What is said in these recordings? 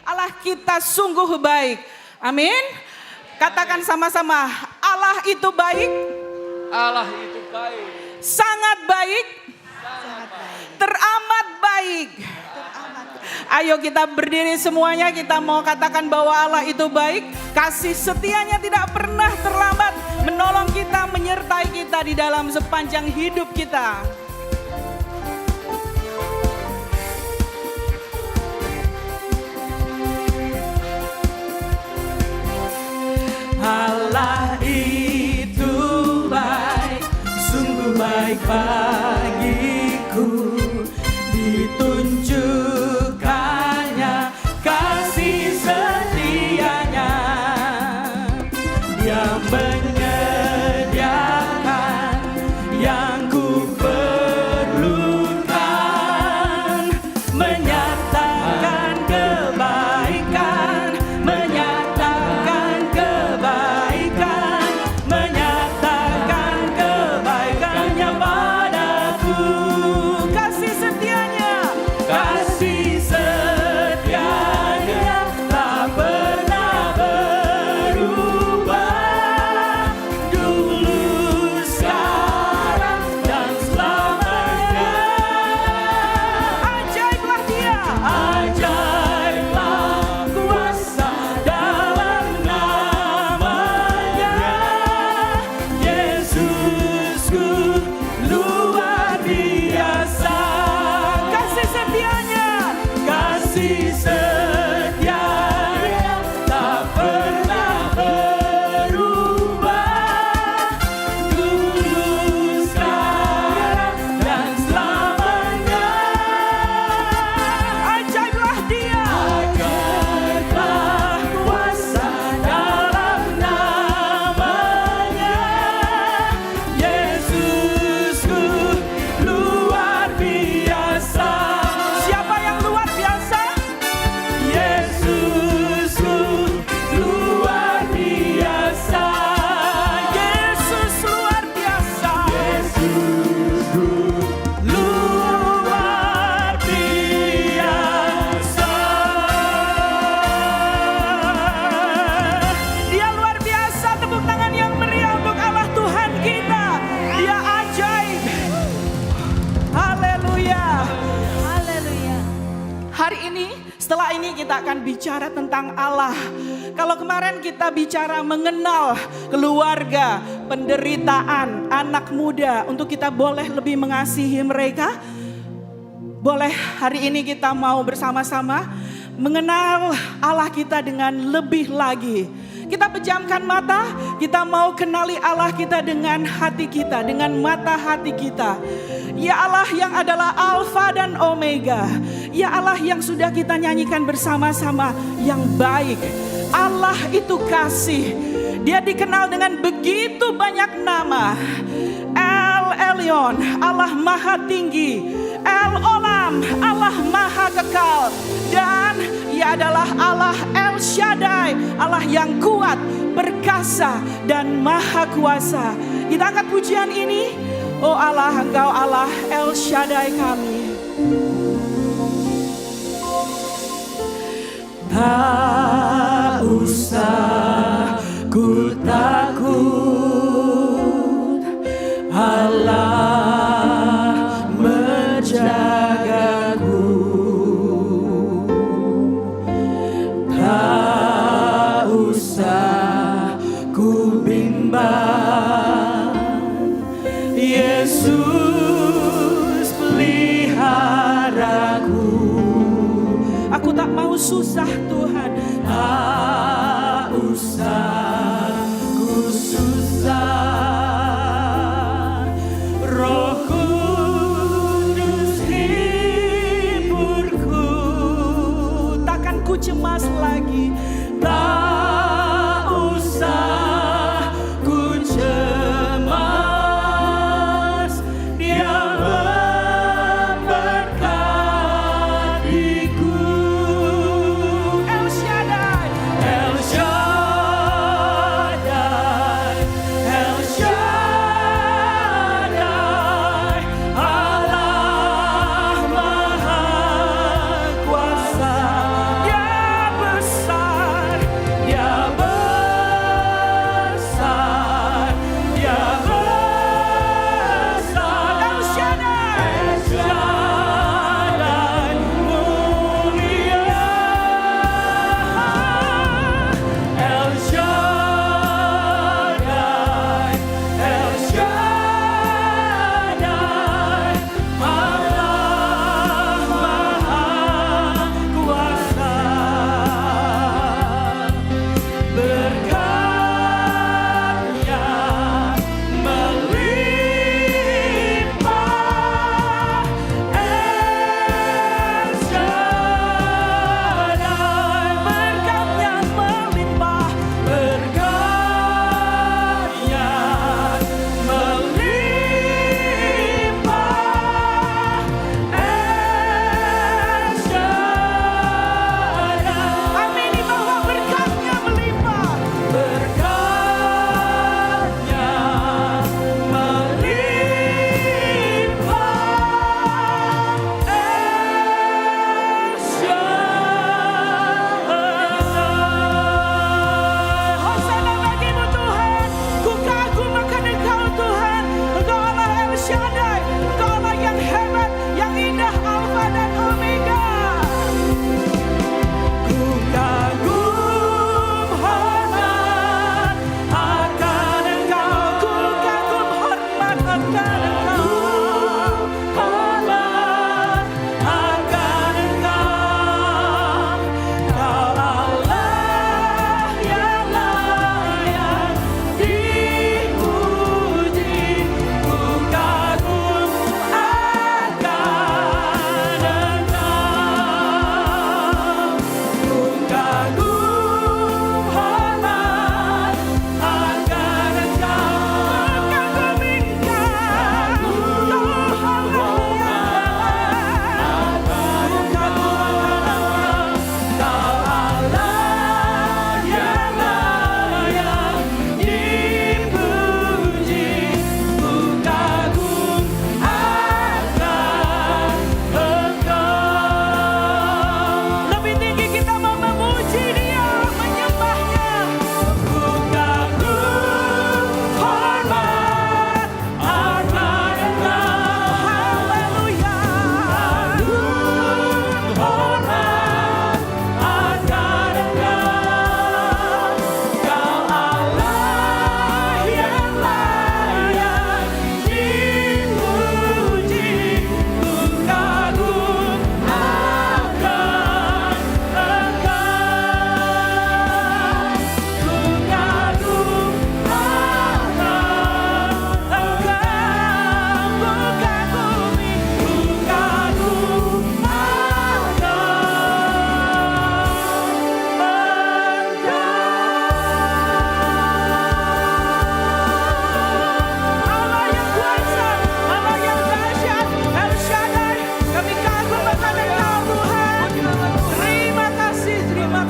Allah kita sungguh baik. Amin. Katakan sama-sama, Allah itu baik. Allah itu baik. Sangat baik. Teramat baik. Ayo kita berdiri semuanya, kita mau katakan bahwa Allah itu baik. Kasih setianya tidak pernah terlambat, menolong kita, menyertai kita di dalam sepanjang hidup kita. Allah itu baik, sungguh baik bagiku. Ditunjukkannya kasih setianya, Dia menyediakan yang ku perlukan, menyatakan kebaikan, menyatakan kebaikan, menyatakan kebaikannya padaku. Kasih setianya, kasih setianya tak pernah berubah, dulu, sekarang, dan selamanya. Ajaiblah Dia, ajaiblah kuasa dalam namanya. Yesusku luar biasa. Kasih setianya, kasih setianya tak pernah berubah, dulu, sekarang, dan selamanya. Ajaiblah Dia, ajaiblah kuasa dalam namanya. Yesusku luar biasa. Siapa yang luar biasa? Yesusku luar biasa. Yesus luar biasa. Yesusku luar biasa. Dia luar biasa. Tepuk tangan yang meriah untuk Allah Tuhan kita. Dia ajaib. Haleluya. Haleluya. Hari ini, setelah ini kita akan bicara tentang Allah. Kalau kemarin kita bicara mengenal keluarga, penderitaan, anak muda, untuk kita boleh lebih mengasihi mereka. Boleh hari ini kita mau bersama-sama mengenal Allah kita dengan lebih lagi. Kita pejamkan mata, kita mau kenali Allah kita dengan hati kita, dengan mata hati kita. Ya Allah yang adalah Alfa dan Omega. Ya Allah yang sudah kita nyanyikan bersama-sama, yang baik. Allah itu kasih. Dia dikenal dengan begitu banyak nama. El Elyon, Allah Maha Tinggi. El Olam, Allah Maha Kekal. Dan Ia adalah Allah El Shaddai, Allah yang kuat, perkasa, dan maha kuasa. Kita angkat pujian ini. Oh Allah, Engkau Allah El Shaddai kami. Tak usah ku takut, Allah menjagaku. Tak usah ku bimbang, Yesus peliharaku. Aku tak mau susah Tuhan. Tak usah ku susah, Roh Kudus hiburku. Takkan ku cemas lagi. Tak usah ku cemas, Dia memberkatiku. El Shaddai, El Shaddai, El Shaddai, Allah Maha Kuasa. Ya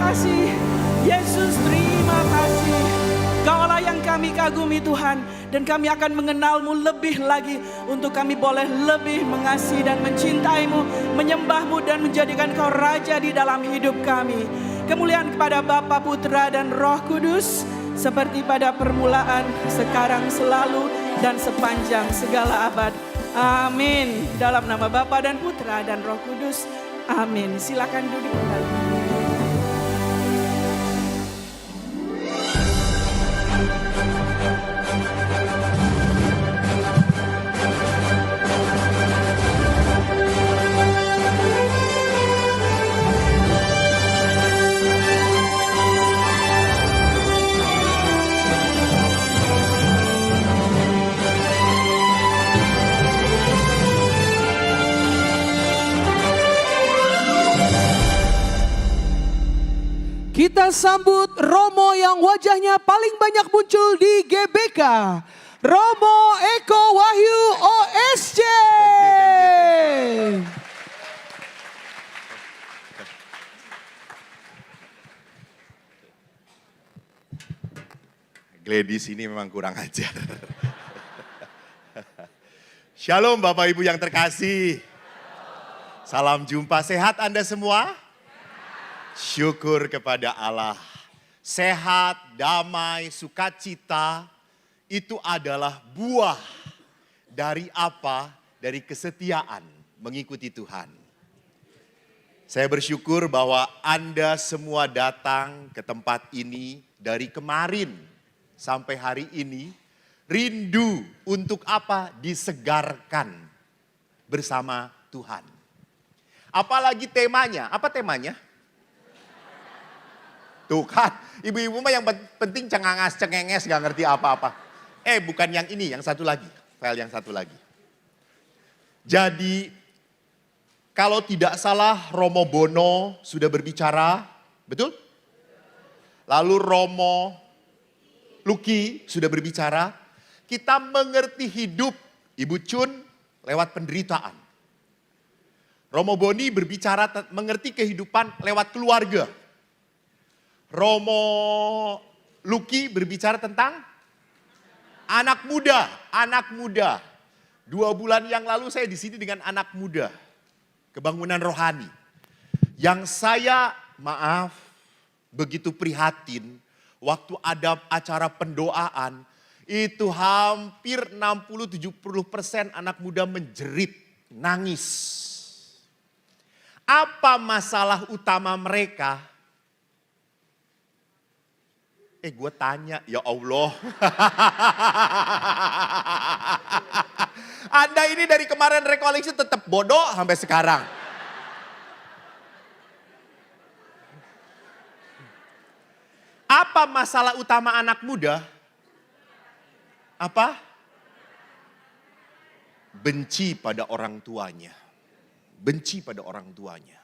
kasih. Yesus, terima kasih. Kaulah yang kami kagumi Tuhan. Dan kami akan mengenal-Mu lebih lagi. Untuk kami boleh lebih mengasihi dan mencintai-Mu. Menyembah-Mu dan menjadikan Kau Raja di dalam hidup kami. Kemuliaan kepada Bapa, Putra, dan Roh Kudus. Seperti pada permulaan, sekarang, selalu, dan sepanjang segala abad. Amin. Dalam nama Bapa dan Putra dan Roh Kudus. Amin. Silakan duduk kembali. Kita sambut Romo yang wajahnya paling banyak muncul di GBK. Romo Eko Wahyu OSC. Gladys ini memang kurang ajar. Shalom Bapak Ibu yang terkasih. Salam jumpa, sehat Anda semua? Syukur kepada Allah. Sehat, damai, sukacita itu adalah buah dari apa? Dari kesetiaan mengikuti Tuhan. Saya bersyukur bahwa Anda semua datang ke tempat ini dari kemarin sampai hari ini. Rindu untuk apa? Disegarkan bersama Tuhan. Apalagi temanya, apa temanya? Tuh kan, ibu-ibu mah yang penting cengenges gak ngerti apa-apa. Bukan yang ini, yang satu lagi. File yang satu lagi. Jadi, kalau tidak salah Romo Bono sudah berbicara, betul? Lalu Romo Luki sudah berbicara. Kita mengerti hidup Ibu Chun lewat penderitaan. Romo Boni berbicara mengerti kehidupan lewat keluarga. Romo Luki berbicara tentang anak muda, anak muda. 2 bulan yang lalu saya di sini dengan anak muda, kebangunan rohani. Yang saya begitu prihatin waktu ada acara pendoaan, itu hampir 60-70% anak muda menjerit, nangis. Apa masalah utama mereka? Gue tanya, ya Allah. Anda ini dari kemarin rekoleksi tetap bodoh sampai sekarang. Apa masalah utama anak muda? Apa? Benci pada orang tuanya. Benci pada orang tuanya.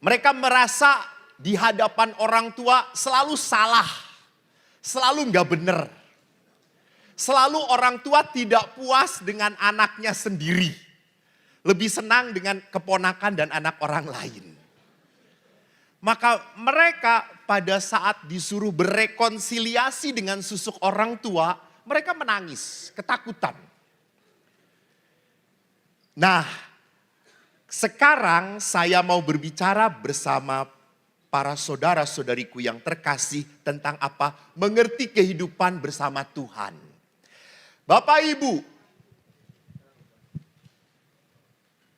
Mereka merasa di hadapan orang tua selalu salah. Selalu nggak benar. Selalu orang tua tidak puas dengan anaknya sendiri. Lebih senang dengan keponakan dan anak orang lain. Maka mereka pada saat disuruh berrekonsiliasi dengan susuk orang tua, mereka menangis, ketakutan. Nah, sekarang saya mau berbicara bersama para saudara-saudariku yang terkasih tentang apa? Mengerti kehidupan bersama Tuhan. Bapak Ibu,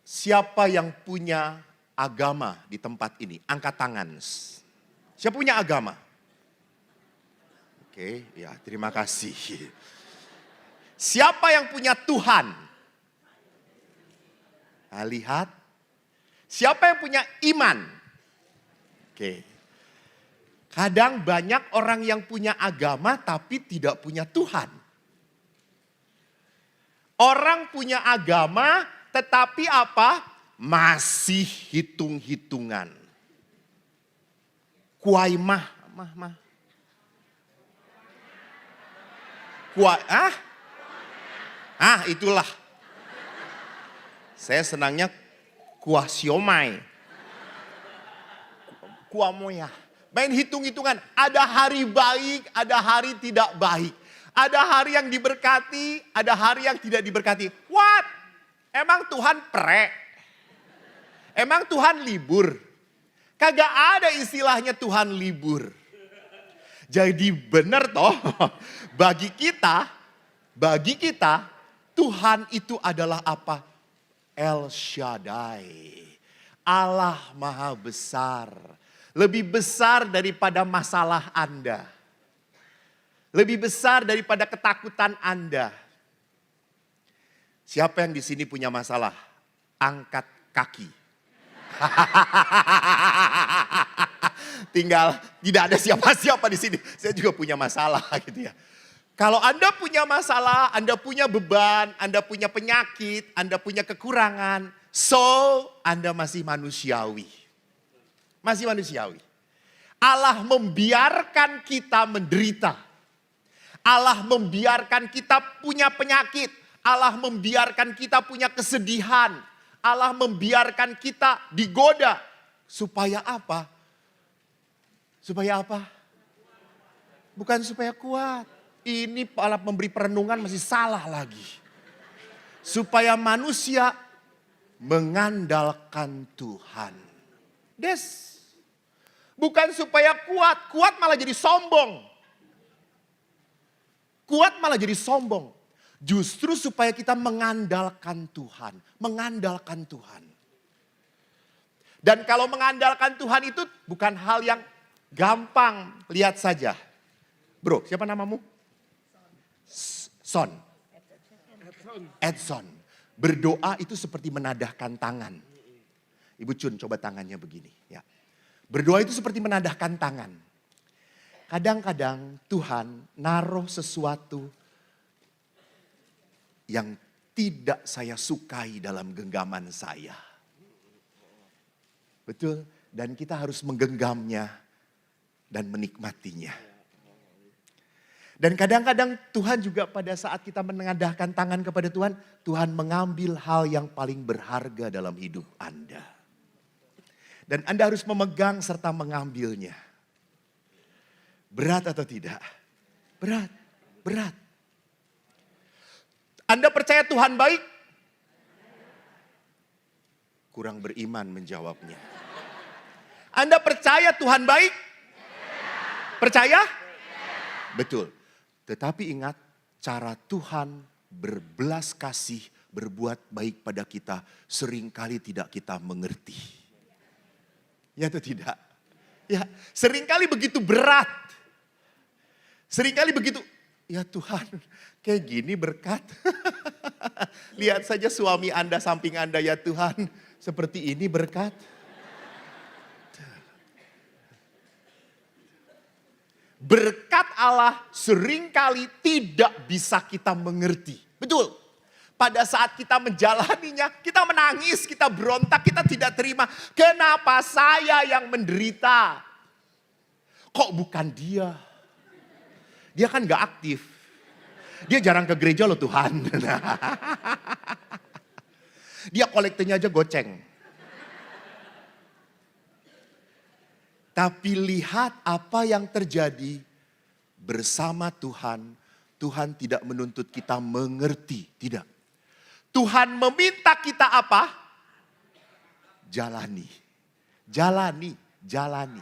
siapa yang punya agama di tempat ini? Angkat tangan. Siapa punya agama? Oke, ya terima kasih. Siapa yang punya Tuhan? Nah, lihat. Siapa yang punya iman? Oke. Kadang banyak orang yang punya agama tapi tidak punya Tuhan. Orang punya agama tetapi apa? Masih hitung-hitungan. Kuaimah. Itulah. Saya senangnya kuah siomay. Kuah moya. Main hitung-hitungan. Ada hari baik, ada hari tidak baik. Ada hari yang diberkati, ada hari yang tidak diberkati. What? Emang Tuhan pre? Emang Tuhan libur? Kagak ada istilahnya Tuhan libur. Jadi benar toh, bagi kita Tuhan itu adalah apa? El Shaddai. Allah Maha Besar. Lebih besar daripada masalah Anda. Lebih besar daripada ketakutan Anda. Siapa yang di sini punya masalah? Angkat kaki. Tinggal tidak ada siapa-siapa di sini. Saya juga punya masalah gitu ya. Kalau Anda punya masalah, Anda punya beban, Anda punya penyakit, Anda punya kekurangan. So, Anda masih manusiawi. Masih manusiawi. Allah membiarkan kita menderita. Allah membiarkan kita punya penyakit. Allah membiarkan kita punya kesedihan. Allah membiarkan kita digoda. Supaya apa? Supaya apa? Bukan supaya kuat. Ini Allah memberi perenungan masih salah lagi. Supaya manusia mengandalkan Tuhan. Des. Bukan supaya kuat. Kuat malah jadi sombong. Kuat malah jadi sombong. Justru supaya kita mengandalkan Tuhan. Mengandalkan Tuhan. Dan kalau mengandalkan Tuhan itu bukan hal yang gampang. Lihat saja. Bro, siapa namamu? Son. Edson. Berdoa itu seperti menadahkan tangan. Ibu Cun coba tangannya begini. Ya. Berdoa itu seperti menadahkan tangan. Kadang-kadang Tuhan naruh sesuatu yang tidak saya sukai dalam genggaman saya. Betul? Dan kita harus menggenggamnya dan menikmatinya. Dan kadang-kadang Tuhan juga pada saat kita menengadahkan tangan kepada Tuhan, Tuhan mengambil hal yang paling berharga dalam hidup Anda. Dan Anda harus memegang serta mengambilnya. Berat atau tidak? Berat, berat. Anda percaya Tuhan baik? Kurang beriman menjawabnya. Anda percaya Tuhan baik? Percaya? Betul. Tetapi ingat, cara Tuhan berbelas kasih, berbuat baik pada kita, seringkali tidak kita mengerti. Ya atau tidak? Ya, seringkali begitu berat. Seringkali begitu, ya Tuhan, kayak gini berkat. Lihat saja suami Anda samping Anda, ya Tuhan, seperti ini berkat. Berkat Allah seringkali tidak bisa kita mengerti. Betul. Pada saat kita menjalaninya, kita menangis, kita berontak, kita tidak terima. Kenapa saya yang menderita? Kok bukan dia? Dia kan gak aktif. Dia jarang ke gereja loh Tuhan. Dia kolektenya aja goceng. Tapi lihat apa yang terjadi bersama Tuhan. Tuhan tidak menuntut kita mengerti, tidak. Tuhan meminta kita apa? Jalani. Jalani, jalani.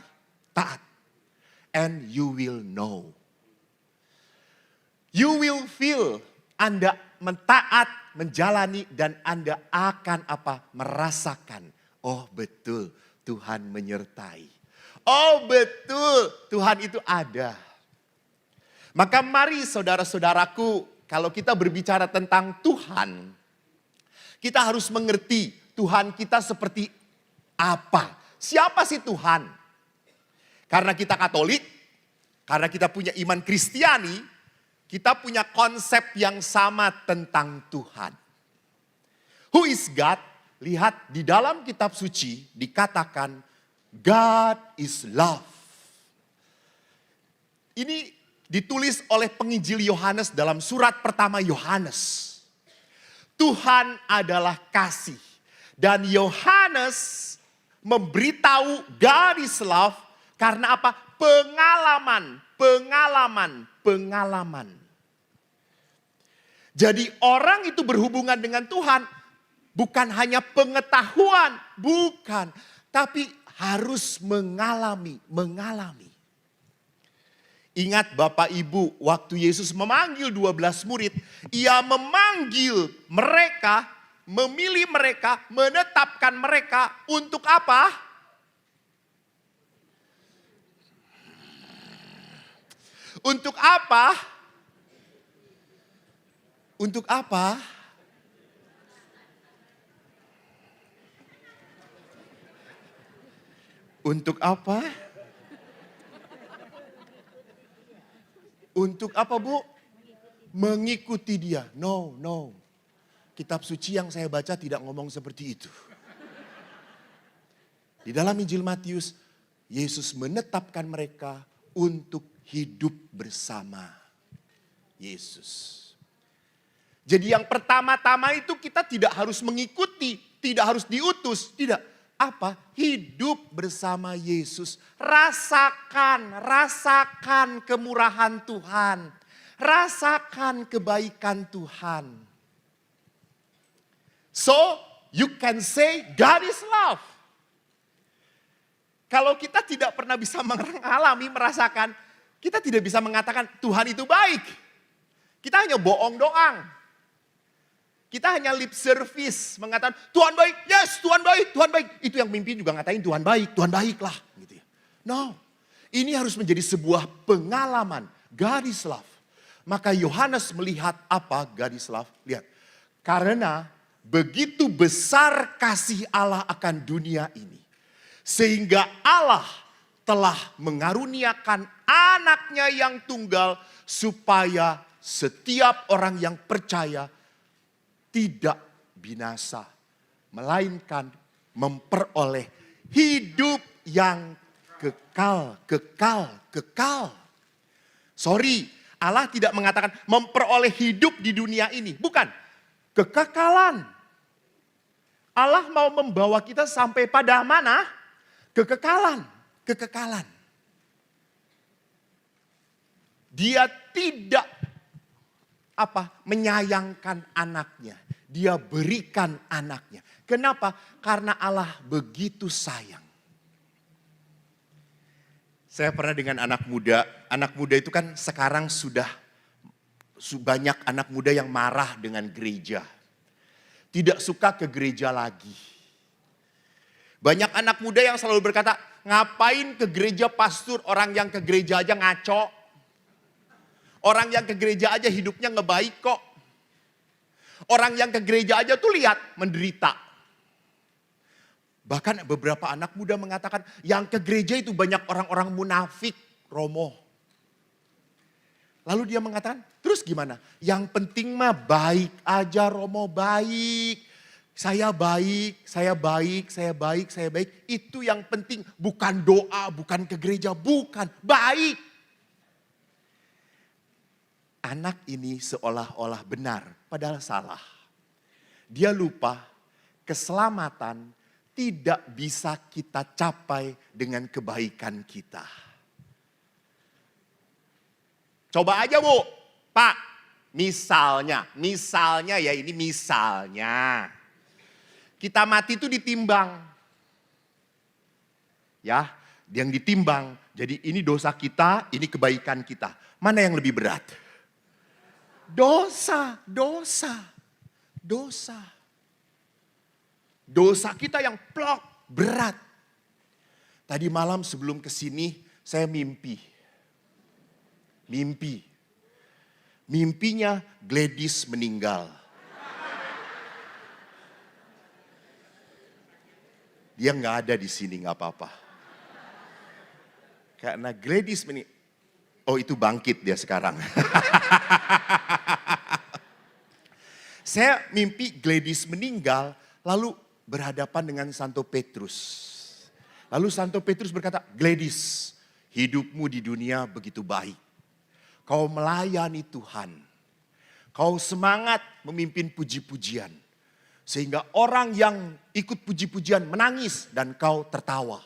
Taat. And you will know. You will feel Anda mentaat, menjalani dan Anda akan apa? Merasakan. Oh betul, Tuhan menyertai. Oh betul, Tuhan itu ada. Maka mari saudara-saudaraku, kalau kita berbicara tentang Tuhan, kita harus mengerti Tuhan kita seperti apa. Siapa sih Tuhan? Karena kita Katolik, karena kita punya iman Kristiani, kita punya konsep yang sama tentang Tuhan. Who is God? Lihat di dalam kitab suci dikatakan God is love. Ini ditulis oleh penginjil Yohanes dalam surat pertama Yohanes. Tuhan adalah kasih. Dan Yohanes memberitahu God is love Karena apa? Pengalaman. Jadi orang itu berhubungan dengan Tuhan bukan hanya pengetahuan, bukan. Tapi harus mengalami. Ingat Bapak Ibu, waktu Yesus memanggil 12 murid, ia memanggil mereka, memilih mereka, menetapkan mereka untuk apa? Untuk apa? Untuk apa? Untuk apa? Untuk apa, Bu? Mengikuti dia. No. Kitab suci yang saya baca tidak ngomong seperti itu. Di dalam Injil Matius, Yesus menetapkan mereka untuk hidup bersama Yesus. Jadi yang pertama-tama itu kita tidak harus mengikuti, tidak harus diutus, tidak. Apa? Hidup bersama Yesus. Rasakan kemurahan Tuhan. Rasakan kebaikan Tuhan. So, you can say God is love. Kalau kita tidak pernah bisa mengalami, merasakan, kita tidak bisa mengatakan Tuhan itu baik. Kita hanya bohong doang. Kita hanya lip service mengatakan Tuhan baik, yes Tuhan baik, Tuhan baik. Itu yang mimpi juga ngatain Tuhan baiklah. Gitu ya. No, ini harus menjadi sebuah pengalaman. God is love. Maka Yohanes melihat apa God is love? Lihat, karena begitu besar kasih Allah akan dunia ini. Sehingga Allah telah mengaruniakan anaknya yang tunggal supaya setiap orang yang percaya tidak binasa, melainkan memperoleh hidup yang kekal. Sorry, Allah tidak mengatakan memperoleh hidup di dunia ini. Bukan, kekekalan. Allah mau membawa kita sampai pada mana? Kekekalan. Dia tidak menyayangkan anaknya. Dia berikan anaknya. Kenapa? Karena Allah begitu sayang. Saya pernah dengan anak muda. Anak muda itu kan sekarang sudah banyak anak muda yang marah dengan gereja. Tidak suka ke gereja lagi. Banyak anak muda yang selalu berkata, ngapain ke gereja pastor, orang yang ke gereja aja ngaco. Orang yang ke gereja aja hidupnya ngebaik kok. Orang yang ke gereja aja tuh lihat menderita. Bahkan beberapa anak muda mengatakan yang ke gereja itu banyak orang-orang munafik, Romo. Lalu dia mengatakan, terus gimana? Yang penting mah baik aja Romo, baik. Saya baik. Itu yang penting, bukan doa, bukan ke gereja, bukan, baik. Anak ini seolah-olah benar, padahal salah. Dia lupa keselamatan tidak bisa kita capai dengan kebaikan kita. Coba aja Bu, Pak, misalnya ya ini misalnya. Kita mati itu ditimbang. Ya, yang ditimbang. Jadi ini dosa kita, ini kebaikan kita. Mana yang lebih berat? Dosa. Dosa kita yang plok, berat. Tadi malam sebelum kesini saya mimpi. Mimpinya Gladys meninggal. Dia nggak ada di sini, nggak apa-apa. Karena Gladys meninggal. Oh itu bangkit dia sekarang. Saya mimpi Gladys meninggal lalu berhadapan dengan Santo Petrus. Lalu Santo Petrus berkata, Gladys hidupmu di dunia begitu baik. Kau melayani Tuhan. Kau semangat memimpin puji-pujian. Sehingga orang yang ikut puji-pujian menangis dan kau tertawa.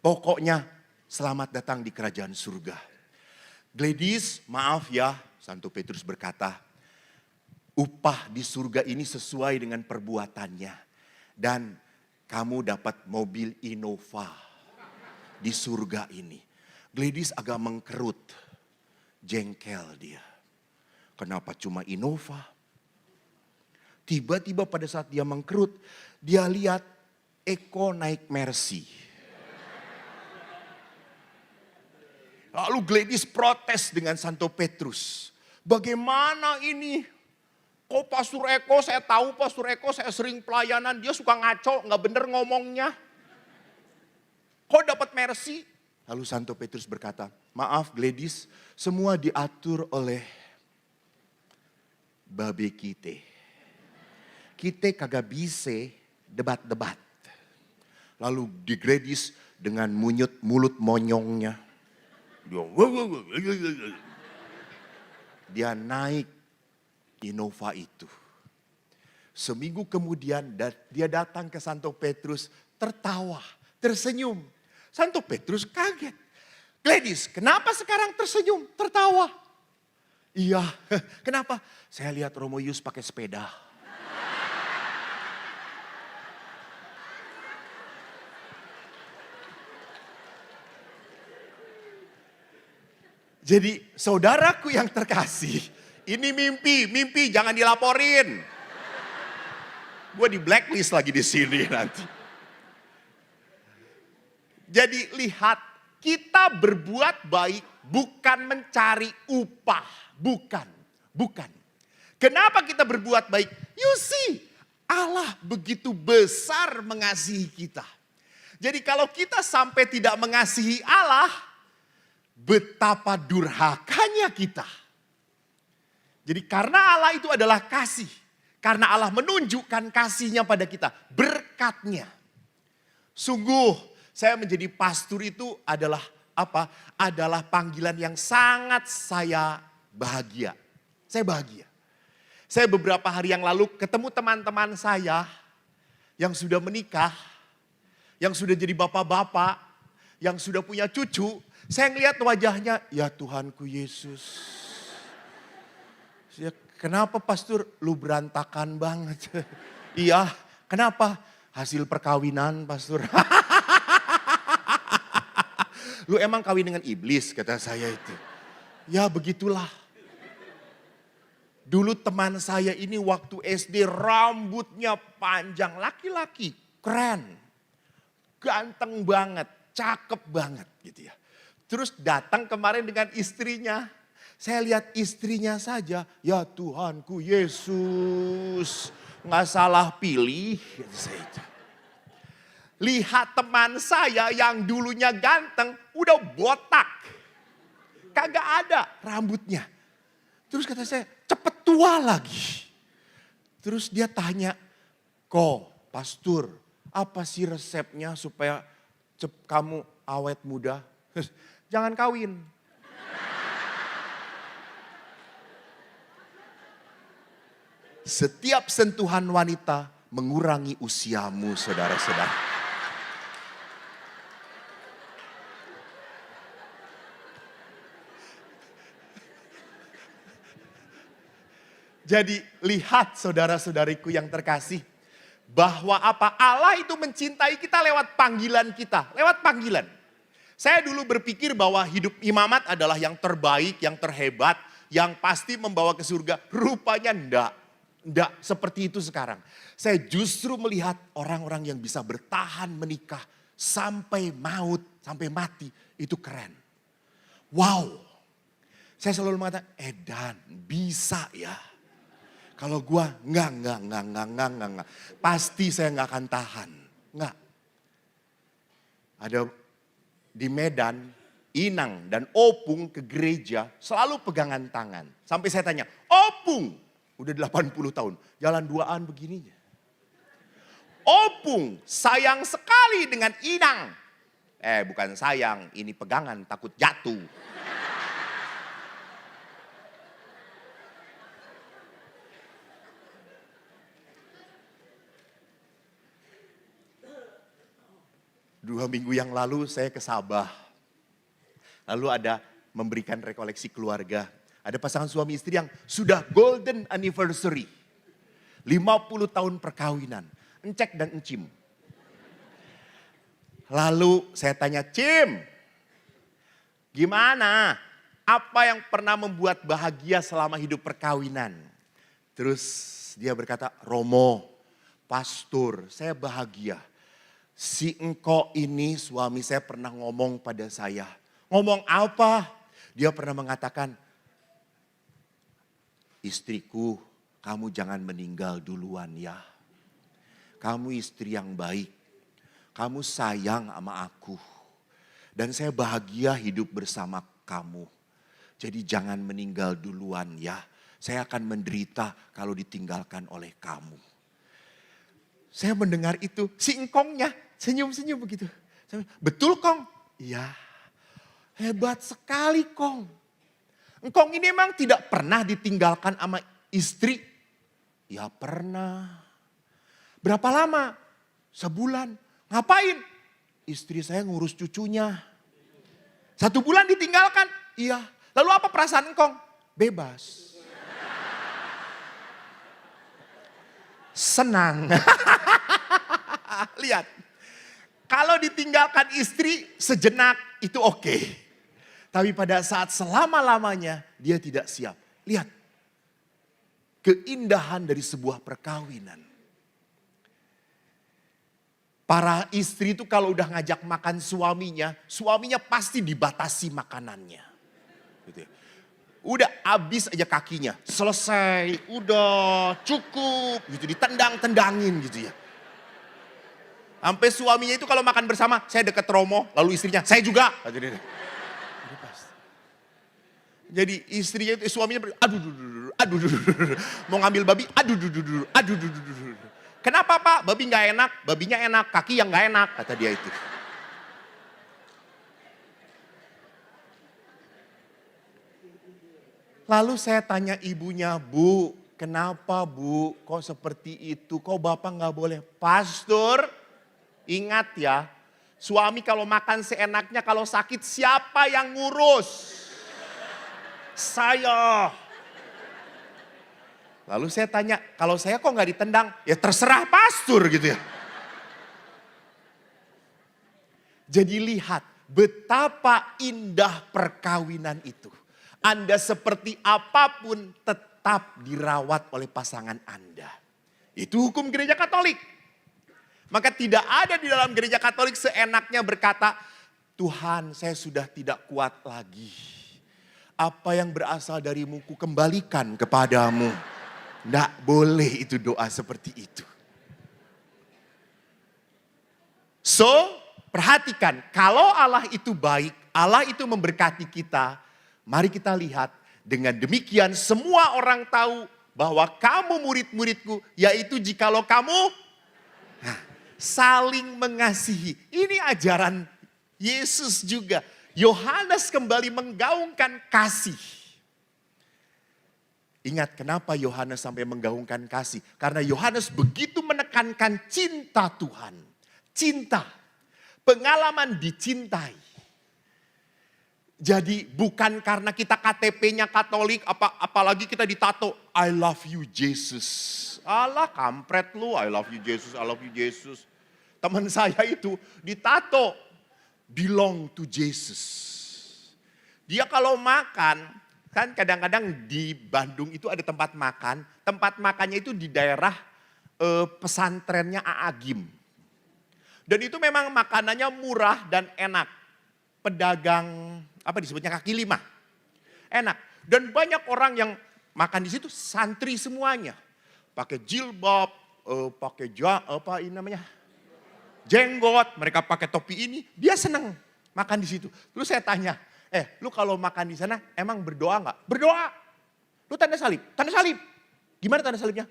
Pokoknya selamat datang di kerajaan surga. Gladys, maaf ya, Santo Petrus berkata, upah di surga ini sesuai dengan perbuatannya. Dan kamu dapat mobil Innova di surga ini. Gladys agak mengkerut, jengkel dia. Kenapa cuma Innova? Tiba-tiba pada saat dia mengkerut, dia lihat Eko naik Mercy. Lalu Gladys protes dengan Santo Petrus. Bagaimana ini? Kok Pastor Eko, saya tahu Pastor Eko, saya sering pelayanan, dia suka ngaco, nggak bener ngomongnya. Kok dapat Mercy? Lalu Santo Petrus berkata, maaf Gladys, semua diatur oleh babe kita. Kita kagak bisa debat-debat. Lalu di Gladys dengan mulut monyongnya. Dia naik Innova itu. Seminggu kemudian dia datang ke Santo Petrus tertawa, tersenyum. Santo Petrus kaget. Gladys, kenapa sekarang tersenyum, tertawa? Iya, kenapa? Saya lihat Romo Yus pakai sepeda. Jadi saudaraku yang terkasih, ini mimpi jangan dilaporin. Gue di blacklist lagi di sini nanti. Jadi lihat, kita berbuat baik bukan mencari upah, bukan. Kenapa kita berbuat baik? You see, Allah begitu besar mengasihi kita. Jadi kalau kita sampai tidak mengasihi Allah, betapa durhakanya kita. Jadi karena Allah itu adalah kasih. Karena Allah menunjukkan kasihnya pada kita. Berkatnya. Sungguh saya menjadi pastor itu adalah apa? Adalah panggilan yang sangat saya bahagia. Saya bahagia. Saya beberapa hari yang lalu ketemu teman-teman saya yang sudah menikah. Yang sudah jadi bapak-bapak. Yang sudah punya cucu. Saya ngelihat wajahnya, ya Tuhanku Yesus. Kenapa pastor lu berantakan banget? Iya, kenapa? Hasil perkawinan pastor. Lu emang kawin dengan iblis kata saya itu. Ya begitulah. Dulu teman saya ini waktu SD rambutnya panjang, laki-laki, keren. Ganteng banget, cakep banget gitu ya. Terus datang kemarin dengan istrinya. Saya lihat istrinya saja, ya Tuhanku Yesus, nggak salah pilih. Lihat teman saya yang dulunya ganteng, udah botak. Kagak ada rambutnya. Terus kata saya, cepet tua lagi. Terus dia tanya, kok pastor, apa sih resepnya supaya kamu awet muda? Jangan kawin. Setiap sentuhan wanita mengurangi usiamu, saudara-saudara. Jadi lihat saudara-saudariku yang terkasih. Bahwa apa? Allah itu mencintai kita lewat panggilan kita. Lewat panggilan. Saya dulu berpikir bahwa hidup imamat adalah yang terbaik, yang terhebat. Yang pasti membawa ke surga. Rupanya enggak. Enggak seperti itu sekarang. Saya justru melihat orang-orang yang bisa bertahan menikah sampai maut, sampai mati. Itu keren. Wow. Saya selalu mengatakan, Dan bisa ya. Kalau gua enggak. Pasti saya enggak akan tahan. Enggak. Ada di Medan, Inang dan Opung ke gereja selalu pegangan tangan. Sampai saya tanya, Opung. Udah 80 tahun, jalan duaan begininya. Opung sayang sekali dengan Inang. Bukan sayang, ini pegangan takut jatuh. 2 minggu yang lalu saya ke Sabah. Lalu ada memberikan rekoleksi keluarga. Ada pasangan suami istri yang sudah golden anniversary. 50 tahun perkawinan. Encek dan encim. Lalu saya tanya, Cim, gimana? Apa yang pernah membuat bahagia selama hidup perkawinan? Terus dia berkata, Romo, pastor, saya bahagia. Si engkau ini suami saya pernah ngomong pada saya. Ngomong apa? Dia pernah mengatakan, istriku, kamu jangan meninggal duluan ya. Kamu istri yang baik. Kamu sayang sama aku. Dan saya bahagia hidup bersama kamu. Jadi jangan meninggal duluan ya. Saya akan menderita kalau ditinggalkan oleh kamu. Saya mendengar itu, si engkongnya senyum-senyum begitu. Betul Kong? Iya. Hebat sekali Kong. Engkong ini memang tidak pernah ditinggalkan sama istri. Ya pernah. Berapa lama? Sebulan. Ngapain? Istri saya ngurus cucunya. 1 bulan ditinggalkan? Iya. Lalu apa perasaan engkong? Bebas. Senang. Lihat. Kalau ditinggalkan istri sejenak itu oke. Tapi pada saat selama-lamanya dia tidak siap. Lihat. Keindahan dari sebuah perkawinan. Para istri itu kalau udah ngajak makan suaminya pasti dibatasi makanannya. Gitu ya. Udah habis aja kakinya, selesai, udah cukup, gitu ditendang-tendangin gitu ya. Sampai suaminya itu kalau makan bersama, saya deket Romo, lalu istrinya, saya juga. Jadi istrinya itu, suaminya, aduh, mau ngambil babi, aduh. Kenapa Pak? Babi gak enak, babinya enak, kaki yang gak enak, kata dia itu. Lalu saya tanya ibunya, Bu, kenapa Bu kok seperti itu? Kok Bapak gak boleh? Pastor, ingat ya, suami kalau makan seenaknya, kalau sakit siapa yang ngurus? Saya. Lalu saya tanya, kalau saya kok gak ditendang? Ya terserah pastor gitu ya. Jadi lihat betapa indah perkawinan itu. Anda seperti apapun tetap dirawat oleh pasangan Anda. Itu hukum gereja Katolik. Maka tidak ada di dalam gereja Katolik seenaknya berkata, Tuhan saya sudah tidak kuat lagi. Apa yang berasal darimu ku kembalikan kepadamu. Tidak boleh itu doa seperti itu. So, perhatikan, kalau Allah itu baik, Allah itu memberkati kita, mari kita lihat dengan demikian semua orang tahu bahwa kamu murid-muridku, yaitu jikalau kamu saling mengasihi. Ini ajaran Yesus juga. Yohanes kembali menggaungkan kasih. Ingat kenapa Yohanes sampai menggaungkan kasih? Karena Yohanes begitu menekankan cinta Tuhan. Cinta. Pengalaman dicintai. Jadi bukan karena kita KTP-nya Katolik, apalagi kita ditato, I love you Jesus. Alah kampret lu, I love you Jesus, I love you Jesus. Teman saya itu ditato, belong to Jesus. Dia kalau makan, kan kadang-kadang di Bandung itu ada tempat makan. Tempat makannya itu di daerah pesantrennya Aagim. Dan itu memang makanannya murah dan enak. Pedagang, apa disebutnya kaki lima. Enak. Dan banyak orang yang makan di situ santri semuanya. Pakai jilbab, pakai apa ini namanya? Jenggot, mereka pakai topi ini. Dia senang makan di situ. Terus saya tanya, lu kalau makan di sana emang berdoa nggak? Berdoa. Lu tanda salib. Tanda salib. Gimana tanda salibnya?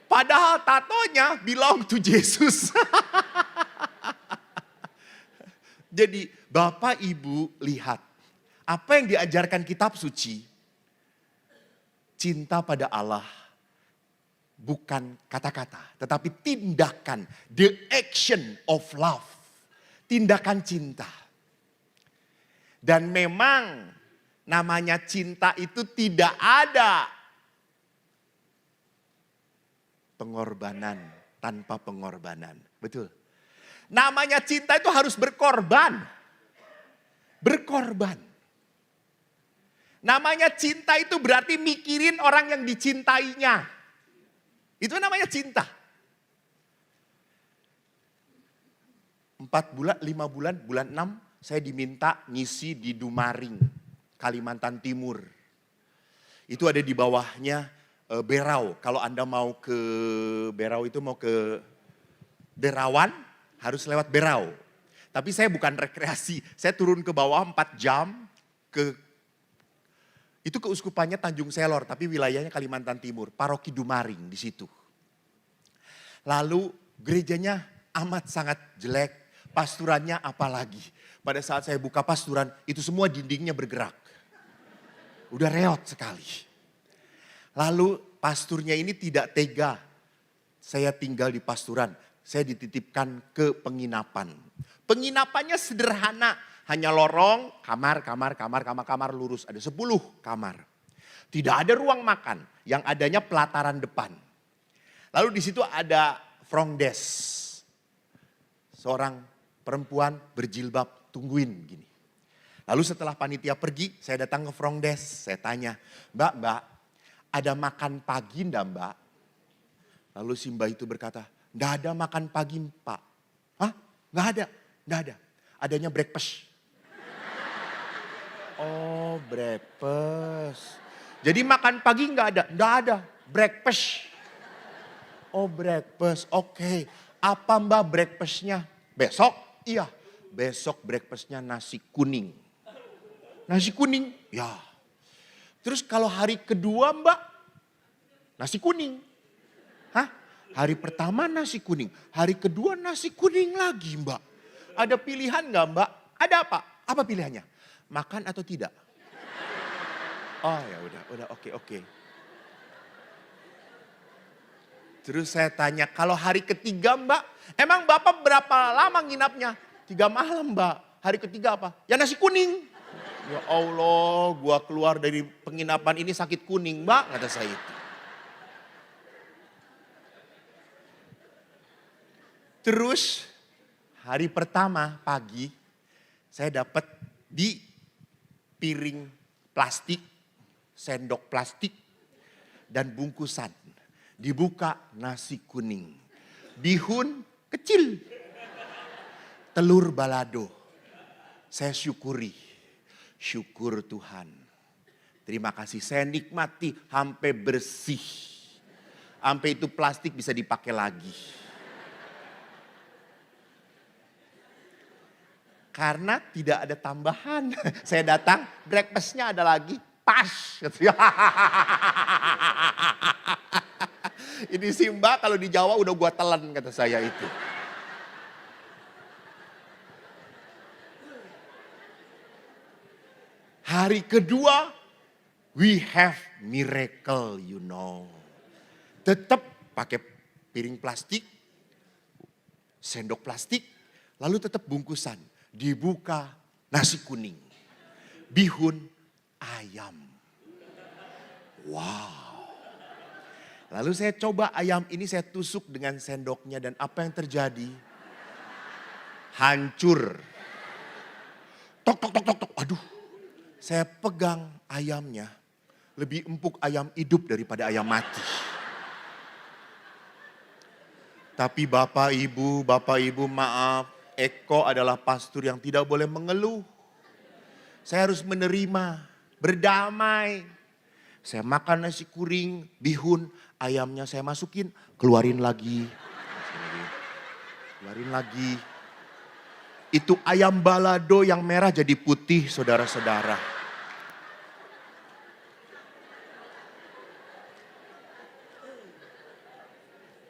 Padahal tatonya belong to Jesus. Jadi Bapak Ibu lihat. Apa yang diajarkan kitab suci. Cinta pada Allah. bukan kata-kata, tetapi tindakan, the action of love, tindakan cinta. Dan memang namanya cinta itu tidak ada pengorbanan tanpa pengorbanan. Betul. Namanya cinta itu harus berkorban. Berkorban. Namanya cinta itu berarti mikirin orang yang dicintainya. Itu namanya cinta. 4 bulan, 5 bulan, bulan 6 saya diminta ngisi di Dumaring, Kalimantan Timur. Itu ada di bawahnya Berau. Kalau Anda mau ke Berau itu mau ke Derawan, harus lewat Berau. Tapi saya bukan rekreasi, saya turun ke bawah 4 jam itu keuskupannya Tanjung Selor, tapi wilayahnya Kalimantan Timur, Paroki Dumaring di situ. Lalu gerejanya amat sangat jelek, pasturannya apalagi. Pada saat saya buka pasturan, itu semua dindingnya bergerak. Udah reot sekali. Lalu pasturnya ini tidak tega. Saya tinggal di pasturan, saya dititipkan ke penginapan. Penginapannya sederhana, hanya lorong, kamar lurus. Ada 10 kamar. Tidak ada ruang makan, yang adanya pelataran depan. Lalu di situ ada front desk. Seorang perempuan berjilbab tungguin gini. Lalu setelah panitia pergi, saya datang ke front desk. Saya tanya, Mbak, ada makan pagi enggak Mbak? Lalu si Mbak itu berkata, enggak ada makan pagi Pak. Hah? Enggak ada. Adanya breakfast. Oh, breakfast. Jadi makan pagi enggak ada. Breakfast. Oh, breakfast. Oke. Apa Mbak breakfastnya? Besok? Iya. Besok breakfastnya nasi kuning. Nasi kuning? Ya. Terus kalau hari kedua Mbak? Nasi kuning. Hah? Hari pertama nasi kuning. Hari kedua nasi kuning lagi Mbak. Ada pilihan enggak Mbak? Ada apa? Apa pilihannya? Makan atau tidak? Oh ya udah oke. Terus saya tanya, kalau hari ketiga Mbak, emang Bapak berapa lama nginapnya? 3 malam Mbak. Hari ketiga apa? Ya nasi kuning. Ya Allah, gua keluar dari penginapan ini sakit kuning Mbak, kata saya itu. Terus hari pertama pagi, saya dapat di piring plastik, sendok plastik, dan bungkusan. Dibuka nasi kuning. Bihun kecil. Telur balado. Saya syukuri. Syukur Tuhan. Terima kasih. Saya nikmati sampai bersih. Sampai itu plastik bisa dipakai lagi. Karena tidak ada tambahan. Saya datang, breakfastnya ada lagi. Pas. Ini sih Mbak kalau di Jawa udah gua telan kata saya itu. Hari kedua, we have miracle you know. Tetap pakai piring plastik, sendok plastik, lalu tetap bungkusan. Dibuka nasi kuning, bihun ayam. Wow. Lalu saya coba ayam ini saya tusuk dengan sendoknya dan apa yang terjadi? Hancur. Tok. Aduh. Saya pegang ayamnya. Lebih empuk ayam hidup daripada ayam mati. Tapi Bapak Ibu maaf. Eko adalah pastor yang tidak boleh mengeluh. Saya harus menerima, berdamai. Saya makan nasi kuning, bihun, ayamnya saya masukin, keluarin lagi. Itu ayam balado yang merah jadi putih, saudara-saudara.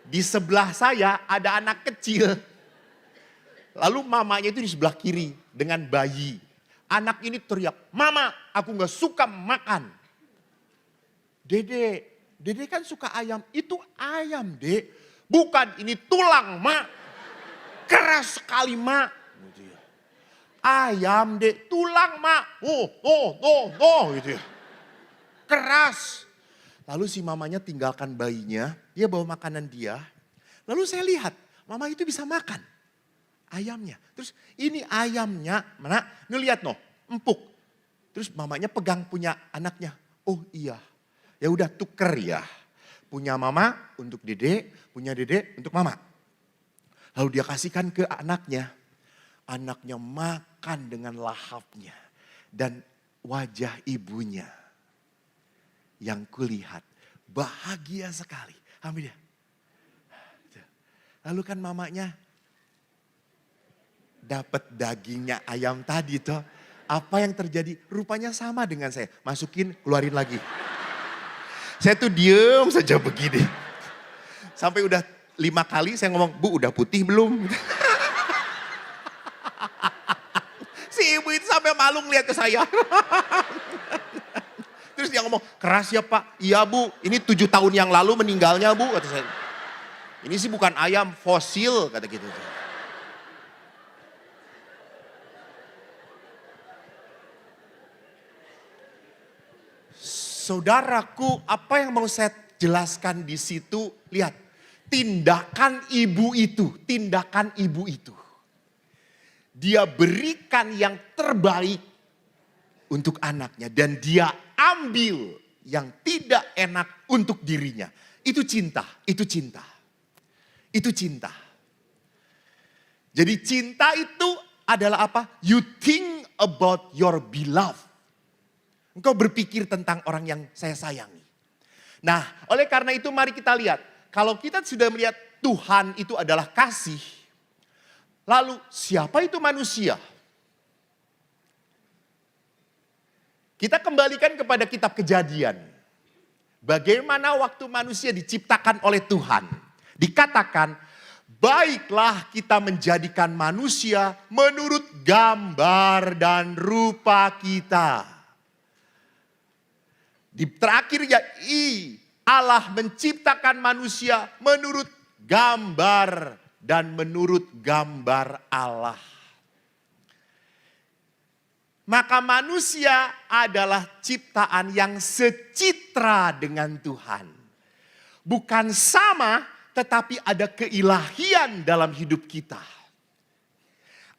Di sebelah saya ada anak kecil. Lalu mamanya itu di sebelah kiri dengan bayi. Anak ini teriak, Mama aku gak suka makan. Dede Dede kan suka ayam. Itu ayam, Dek. Bukan ini tulang, Mak. Keras sekali, Mak. Gitu ya. Ayam, Dek. Tulang, Mak. Gitu ya. Keras. Lalu si mamanya tinggalkan bayinya. Dia bawa makanan dia. Lalu saya lihat, mama itu bisa makan ayamnya. Terus ini ayamnya, mana? Nih lihat no, empuk. Terus mamanya pegang punya anaknya. Oh iya, ya udah tuker ya. Punya mama untuk Dede, punya Dede untuk mama. Lalu dia kasihkan ke anaknya. Anaknya makan dengan lahapnya. Dan wajah ibunya yang kulihat bahagia sekali. Ambil dia. Lalu kan mamanya dapat dagingnya ayam tadi toh. Apa yang terjadi? Rupanya sama dengan saya. Masukin, keluarin lagi. Saya tuh diem saja begini. Sampai udah 5 kali saya ngomong, Bu udah putih belum? Si ibu itu sampai malu ngeliat ke saya. Terus dia ngomong, keras ya Pak? Iya Bu, ini 7 tahun yang lalu meninggalnya Bu, kata saya. Ini sih bukan ayam, fosil, kata gitu. Saudaraku, apa yang mau saya jelaskan di situ? Lihat, tindakan ibu itu. Dia berikan yang terbaik untuk anaknya. Dan dia ambil yang tidak enak untuk dirinya. Itu cinta. Jadi cinta itu adalah apa? You think about your beloved. Engkau berpikir tentang orang yang saya sayangi. Nah, oleh karena itu mari kita lihat. Kalau kita sudah melihat Tuhan itu adalah kasih. Lalu siapa itu manusia? Kita kembalikan kepada kitab Kejadian. Bagaimana waktu manusia diciptakan oleh Tuhan. Dikatakan, baiklah kita menjadikan manusia menurut gambar dan rupa kita. Di terakhir ya, Allah menciptakan manusia menurut gambar dan menurut gambar Allah. Maka manusia adalah ciptaan yang secitra dengan Tuhan. Bukan sama, tetapi ada keilahian dalam hidup kita.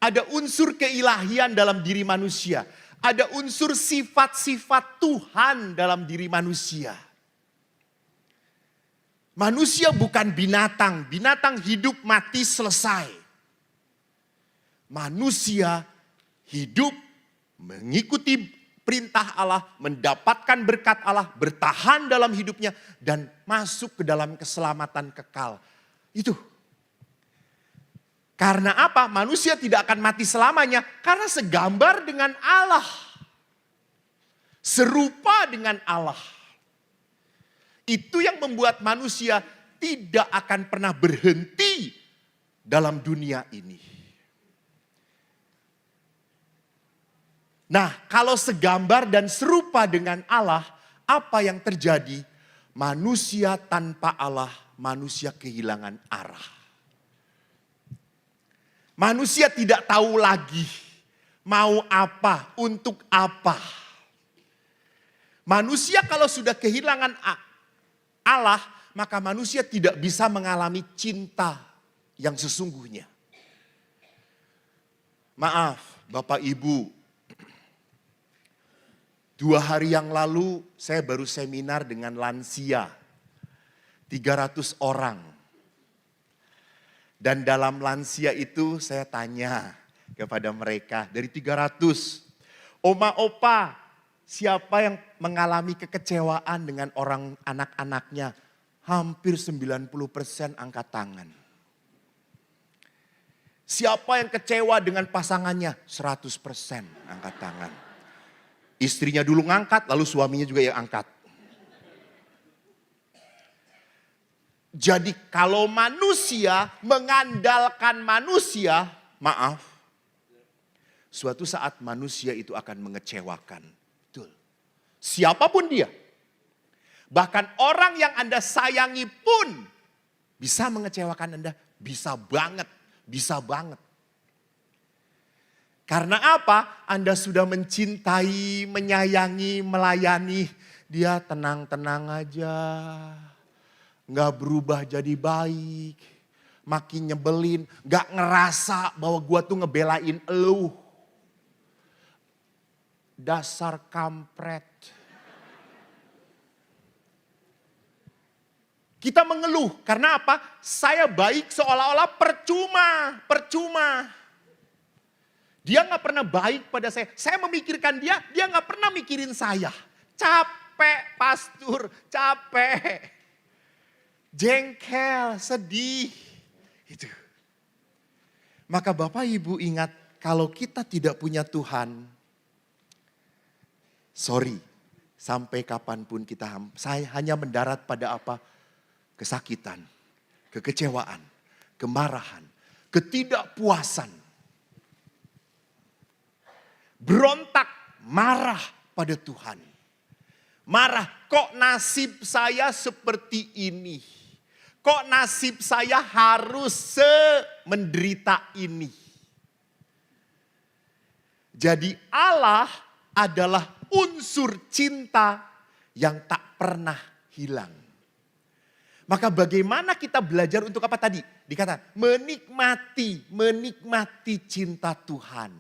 Ada unsur keilahian dalam diri manusia. Ada unsur sifat-sifat Tuhan dalam diri manusia. Manusia bukan binatang. Binatang hidup mati selesai. Manusia hidup mengikuti perintah Allah, mendapatkan berkat Allah, bertahan dalam hidupnya dan masuk ke dalam keselamatan kekal. Itu. Karena apa? Manusia tidak akan mati selamanya karena segambar dengan Allah. Serupa dengan Allah. Itu yang membuat manusia tidak akan pernah berhenti dalam dunia ini. Nah, kalau segambar dan serupa dengan Allah, apa yang terjadi? Manusia tanpa Allah, manusia kehilangan arah. Manusia tidak tahu lagi mau apa, untuk apa. Manusia kalau sudah kehilangan Allah, maka manusia tidak bisa mengalami cinta yang sesungguhnya. Maaf, Bapak Ibu. 2 hari yang lalu saya baru seminar dengan lansia. 300 orang. Dan dalam lansia itu saya tanya kepada mereka dari 300. Oma, opa, siapa yang mengalami kekecewaan dengan orang anak-anaknya? Hampir 90% angkat tangan. Siapa yang kecewa dengan pasangannya? 100% angkat tangan. Istrinya dulu ngangkat, lalu suaminya juga yang angkat. Jadi kalau manusia mengandalkan manusia, maaf, suatu saat manusia itu akan mengecewakan. Betul. Siapapun dia. Bahkan orang yang Anda sayangi pun bisa mengecewakan Anda. Bisa banget, bisa banget. Karena apa? Anda sudah mencintai, menyayangi, melayani. Dia tenang-tenang aja. Nggak berubah jadi baik. Makin nyebelin. Nggak ngerasa bahwa gua tuh ngebelain elu. Dasar kampret. Kita mengeluh. Karena apa? Saya baik seolah-olah percuma. Dia gak pernah baik pada saya. Saya memikirkan dia gak pernah mikirin saya. Capek pastor, capek. Jengkel, sedih. Itu. Maka Bapak Ibu ingat, kalau kita tidak punya Tuhan, sorry, sampai kapanpun saya hanya mendarat pada apa? Kesakitan, kekecewaan, kemarahan, ketidakpuasan. Berontak, marah pada Tuhan. Marah, kok nasib saya seperti ini? Kok nasib saya harus menderita ini? Jadi Allah adalah unsur cinta yang tak pernah hilang. Maka bagaimana kita belajar untuk apa tadi? Dikatakan menikmati cinta Tuhan.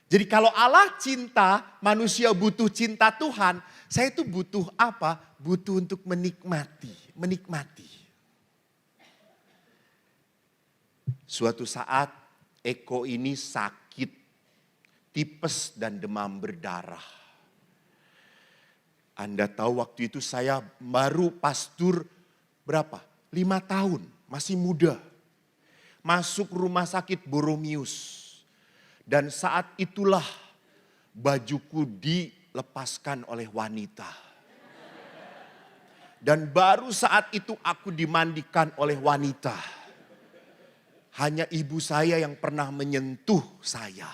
Jadi kalau Allah cinta, manusia butuh cinta Tuhan. Saya itu butuh apa? Butuh untuk menikmati. Suatu saat Eko ini sakit, tipes dan demam berdarah. Anda tahu waktu itu saya baru pastor berapa? 5 tahun, masih muda. Masuk rumah sakit Boromius. Dan saat itulah bajuku dilepaskan oleh wanita. Dan baru saat itu aku dimandikan oleh wanita. Hanya ibu saya yang pernah menyentuh saya.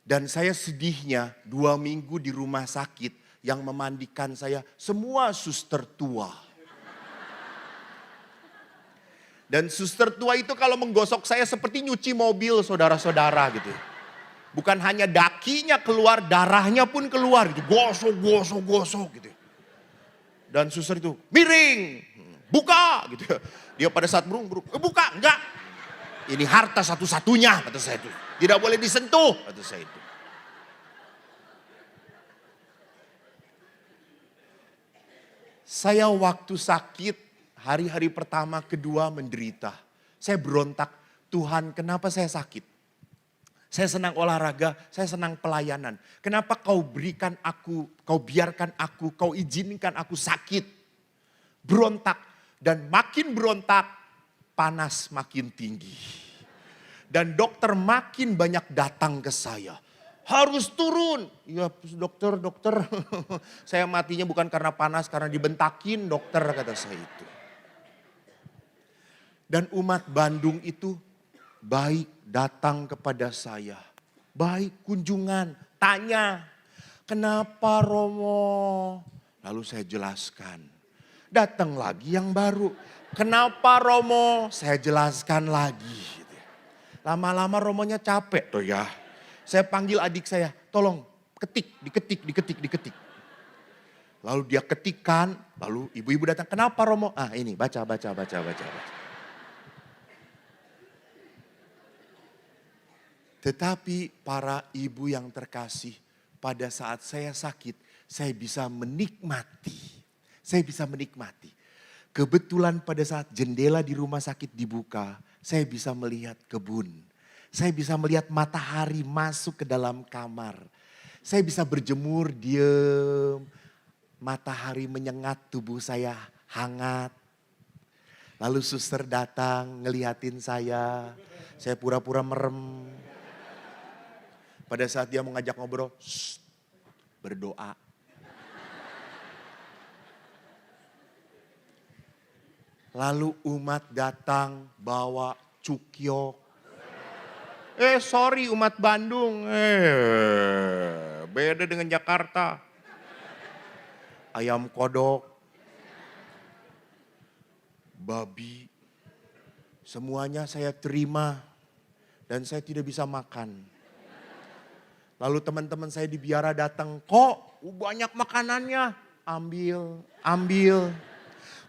Dan saya sedihnya 2 minggu di rumah sakit yang memandikan saya semua suster tua. Dan suster tua itu kalau menggosok saya seperti nyuci mobil saudara-saudara gitu. Bukan hanya dakinya keluar, darahnya pun keluar gitu. Gosok gitu. Dan suster itu miring, buka gitu. Dia pada saat burung, buka, enggak. Ini harta satu-satunya kata saya itu. Tidak boleh disentuh kata saya itu. Saya waktu sakit, hari-hari pertama, kedua menderita. Saya berontak, Tuhan kenapa saya sakit? Saya senang olahraga, saya senang pelayanan. Kenapa kau berikan aku, kau biarkan aku, kau izinkan aku sakit? Berontak, dan makin berontak, panas makin tinggi. Dan dokter makin banyak datang ke saya. Harus turun. Ya dokter, saya matinya bukan karena panas, karena dibentakin dokter kata saya itu. Dan umat Bandung itu baik datang kepada saya. Baik kunjungan, tanya. Kenapa Romo? Lalu saya jelaskan. Datang lagi yang baru. Kenapa Romo? Saya jelaskan lagi. Lama-lama Romonya capek tuh ya. Saya panggil adik saya, tolong diketik. Lalu dia ketikkan, lalu ibu-ibu datang, kenapa Romo? Ah ini baca. Tetapi para ibu yang terkasih, pada saat saya sakit, saya bisa menikmati. Kebetulan pada saat jendela di rumah sakit dibuka, saya bisa melihat kebun. Saya bisa melihat matahari masuk ke dalam kamar. Saya bisa berjemur, diem. Matahari menyengat tubuh saya hangat. Lalu suster datang ngeliatin saya. Saya pura-pura merem. Pada saat dia mengajak ngobrol, berdoa. Lalu umat datang bawa cukyok. Sorry umat Bandung. Beda dengan Jakarta. ayam kodok, babi, semuanya saya terima dan saya tidak bisa makan. Lalu teman-teman saya di biara datang, kok banyak makanannya, ambil, ambil.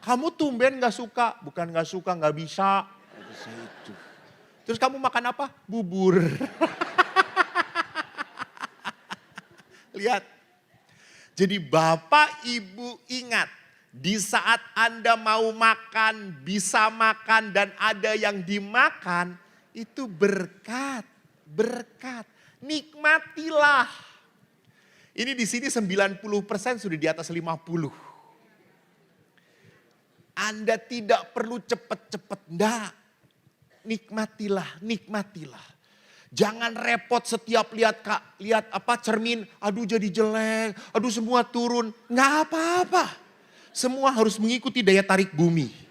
Kamu tumben gak suka, bukan gak suka, gak bisa. Itu. Terus kamu makan apa? Bubur. Lihat. Jadi Bapak Ibu ingat, di saat Anda mau makan, bisa makan dan ada yang dimakan, itu berkat, berkat. Nikmatilah. Ini di sini 90% sudah di atas 50. Anda tidak perlu cepat-cepat, enggak. Nikmatilah, nikmatilah. Jangan repot setiap lihat cermin, aduh jadi jelek, aduh semua turun. Nggak apa-apa. Semua harus mengikuti daya tarik bumi.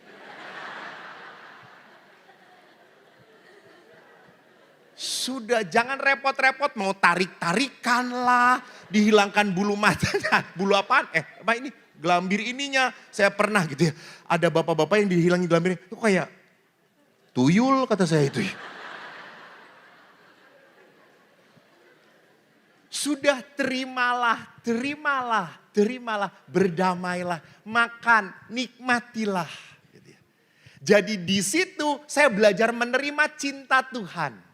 Sudah jangan repot-repot mau tarik-tarikan lah, dihilangkan bulu matanya. Bulu apaan? Apa ini? Gelambir ininya. Saya pernah gitu ya. Ada bapak-bapak yang dihilangin gelambirnya. Itu kayak tuyul kata saya itu ya. Sudah terimalah, terimalah, terimalah, berdamailah, makan, nikmatilah. Jadi di situ saya belajar menerima cinta Tuhan.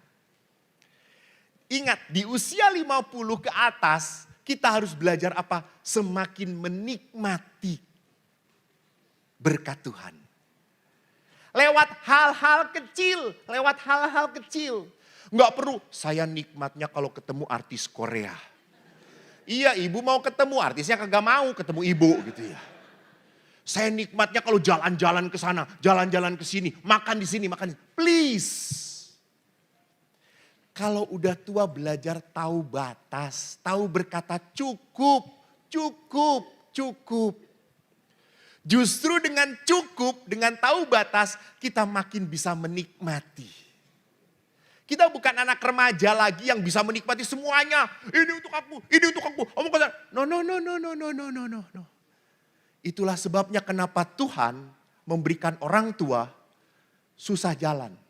Ingat di usia 50 ke atas kita harus belajar apa? Semakin menikmati berkat Tuhan. Lewat hal-hal kecil, lewat hal-hal kecil. Enggak perlu, saya nikmatnya kalau ketemu artis Korea. Iya ibu mau ketemu, artisnya kagak mau ketemu ibu gitu ya. Saya nikmatnya kalau jalan-jalan ke sana, jalan-jalan ke sini, makan di sini, makan di sini. Please. Kalau udah tua belajar tahu batas, tahu berkata cukup, cukup, cukup. Justru dengan cukup, dengan tahu batas, kita makin bisa menikmati. Kita bukan anak remaja lagi yang bisa menikmati semuanya. Ini untuk aku, ini untuk aku. Kamu kata, no, no, no, no, no, no, no, no, no. Itulah sebabnya kenapa Tuhan memberikan orang tua susah jalan.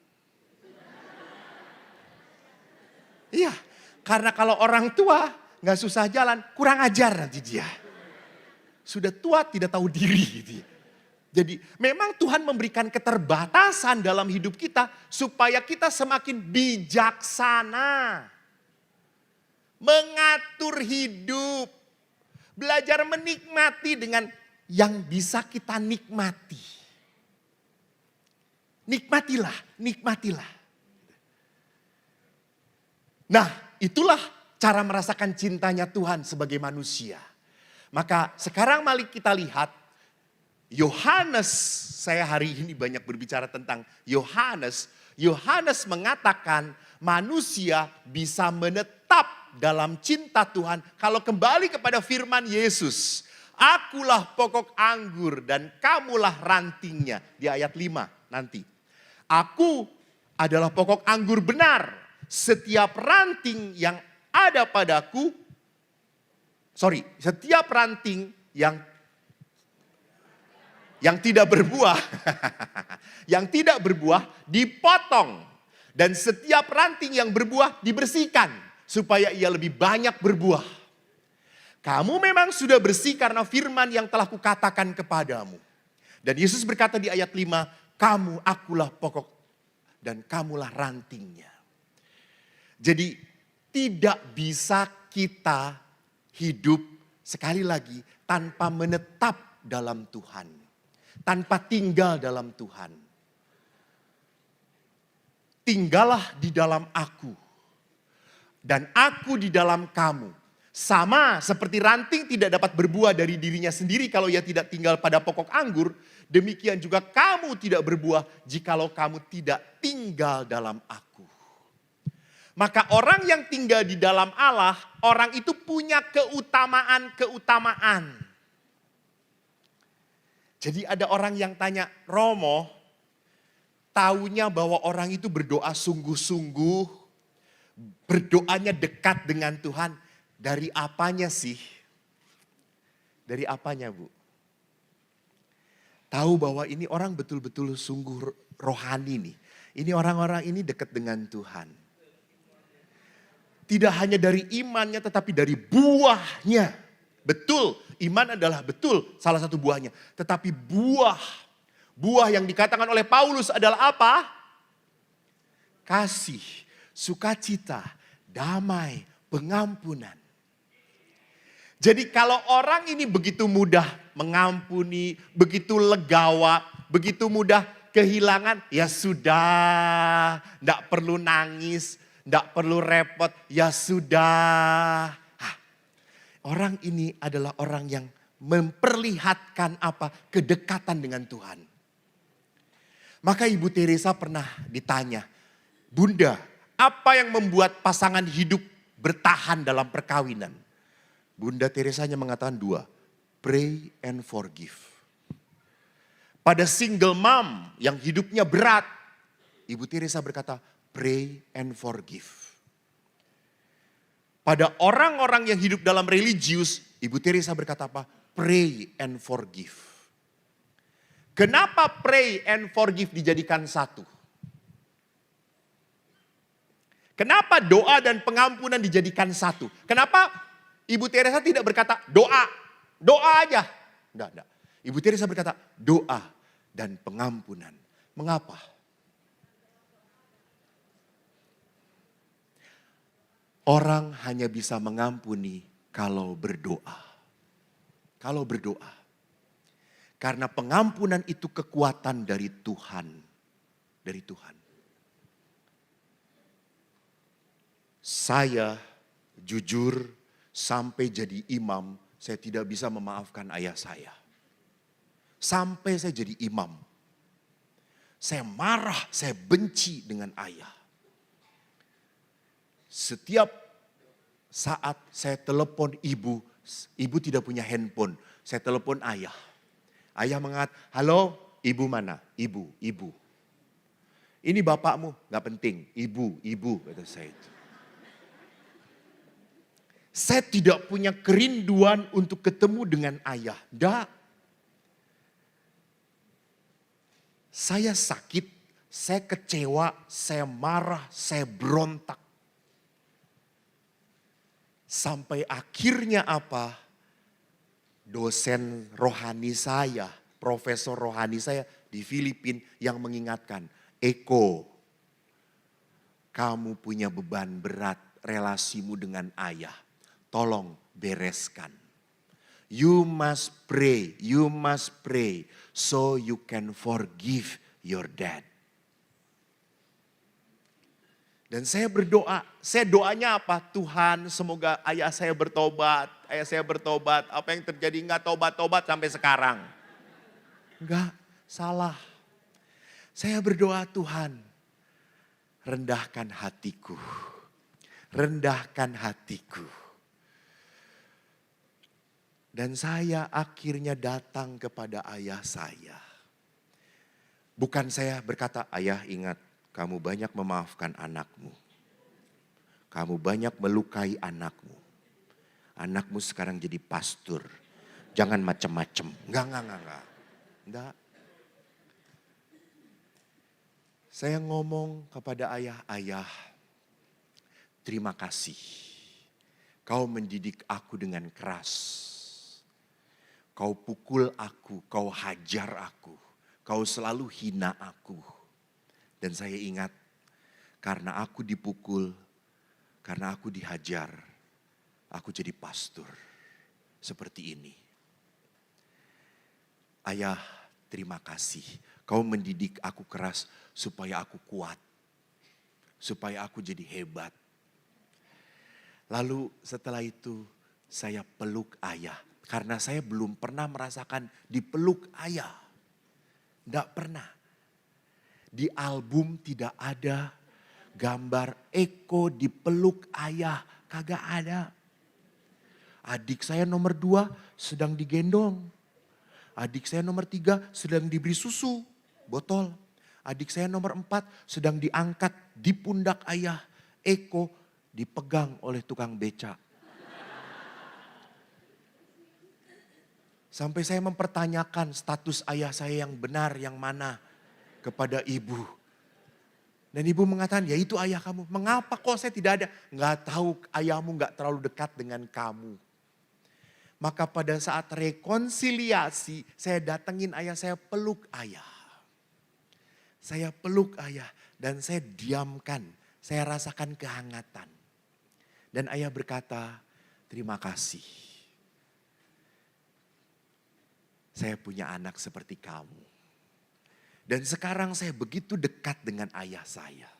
Iya, karena kalau orang tua nggak susah jalan, kurang ajar nanti dia. Sudah tua tidak tahu diri gitu ya. Jadi memang Tuhan memberikan keterbatasan dalam hidup kita supaya kita semakin bijaksana. Mengatur hidup. Belajar menikmati dengan yang bisa kita nikmati. Nikmatilah, nikmatilah. Nah itulah cara merasakan cintanya Tuhan sebagai manusia. Maka sekarang mari kita lihat Yohanes, saya hari ini banyak berbicara tentang Yohanes. Yohanes mengatakan manusia bisa menetap dalam cinta Tuhan kalau kembali kepada firman Yesus. Akulah pokok anggur dan kamulah rantingnya. Di ayat 5 nanti. Aku adalah pokok anggur benar. Setiap ranting yang ada padaku, setiap ranting yang tidak berbuah, yang tidak berbuah dipotong. Dan setiap ranting yang berbuah dibersihkan supaya ia lebih banyak berbuah. Kamu memang sudah bersih karena firman yang telah kukatakan kepadamu. Dan Yesus berkata di ayat 5, kamu akulah pokok dan kamulah rantingnya. Jadi tidak bisa kita hidup sekali lagi tanpa menetap dalam Tuhan. Tanpa tinggal dalam Tuhan. Tinggallah di dalam aku. Dan aku di dalam kamu. Sama seperti ranting tidak dapat berbuah dari dirinya sendiri kalau ia tidak tinggal pada pokok anggur. Demikian juga kamu tidak berbuah jikalau kamu tidak tinggal dalam aku. Maka orang yang tinggal di dalam Allah, orang itu punya keutamaan-keutamaan. Jadi ada orang yang tanya, Romo, taunya bahwa orang itu berdoa sungguh-sungguh, berdoanya dekat dengan Tuhan, dari apanya sih? Dari apanya, Bu? Tahu bahwa ini orang betul-betul sungguh rohani nih. Ini orang-orang ini dekat dengan Tuhan. Tidak hanya dari imannya tetapi dari buahnya. Betul, iman adalah betul salah satu buahnya. Tetapi buah yang dikatakan oleh Paulus adalah apa? Kasih, sukacita, damai, pengampunan. Jadi kalau orang ini begitu mudah mengampuni, begitu legawa, begitu mudah kehilangan, ya sudah, enggak perlu nangis, enggak perlu repot, ya sudah. Orang ini adalah orang yang memperlihatkan apa? Kedekatan dengan Tuhan. Maka Ibu Teresa pernah ditanya, Bunda, apa yang membuat pasangan hidup bertahan dalam perkawinan? Bunda Teresa hanya mengatakan 2, pray and forgive. Pada single mom yang hidupnya berat, Ibu Teresa berkata, pray and forgive. Pada orang-orang yang hidup dalam religius, Ibu Teresa berkata apa? Pray and forgive. Kenapa pray and forgive dijadikan satu? Kenapa doa dan pengampunan dijadikan satu? Kenapa Ibu Teresa tidak berkata doa aja. Enggak. Ibu Teresa berkata doa dan pengampunan. Mengapa? Orang hanya bisa mengampuni kalau berdoa. Kalau berdoa. Karena pengampunan itu kekuatan dari Tuhan. Dari Tuhan. Saya jujur sampai jadi imam, saya tidak bisa memaafkan ayah saya. Sampai saya jadi imam. Saya marah, saya benci dengan ayah. Setiap saat saya telepon ibu tidak punya handphone. Saya telepon ayah. Ayah mengatakan, halo, ibu mana? Ibu. Ini bapakmu, gak penting. Ibu, kata saya itu. Saya tidak punya kerinduan untuk ketemu dengan ayah. Enggak. Saya sakit, saya kecewa, saya marah, saya berontak. Sampai akhirnya apa? Dosen rohani saya, profesor rohani saya di Filipina yang mengingatkan, Eko, kamu punya beban berat relasimu dengan ayah. Tolong bereskan. You must pray so you can forgive your dad. Dan saya berdoa, doanya apa? Tuhan semoga ayah saya bertobat, apa yang terjadi enggak tobat-tobat sampai sekarang. Enggak, salah. Saya berdoa Tuhan, rendahkan hatiku. Dan saya akhirnya datang kepada ayah saya. Bukan saya berkata, ayah ingat, kamu banyak memaafkan anakmu. Kamu banyak melukai anakmu. Anakmu sekarang jadi pastor. Jangan macam-macam. Enggak. Saya ngomong kepada ayah, terima kasih. Kau mendidik aku dengan keras. Kau pukul aku, kau hajar aku, kau selalu hina aku. Dan saya ingat, karena aku dipukul, karena aku dihajar, aku jadi pastor seperti ini. Ayah, terima kasih. Kau mendidik aku keras supaya aku kuat, supaya aku jadi hebat. Lalu setelah itu saya peluk ayah. Karena saya belum pernah merasakan dipeluk ayah. Tidak pernah. Di album tidak ada gambar Eko dipeluk ayah. Kagak ada. Adik saya nomor 2 sedang digendong. Adik saya nomor 3 sedang diberi susu botol. Adik saya nomor 4 sedang diangkat di pundak ayah. Eko dipegang oleh tukang beca. Sampai saya mempertanyakan status ayah saya yang benar, yang mana kepada ibu. Dan ibu mengatakan, ya itu ayah kamu. Mengapa kok saya tidak ada? Nggak tahu, ayahmu nggak terlalu dekat dengan kamu. Maka pada saat rekonsiliasi, saya datengin ayah, saya peluk ayah. Saya peluk ayah dan saya diamkan, saya rasakan kehangatan. Dan ayah berkata, terima kasih. Saya punya anak seperti kamu. Dan sekarang saya begitu dekat dengan ayah saya.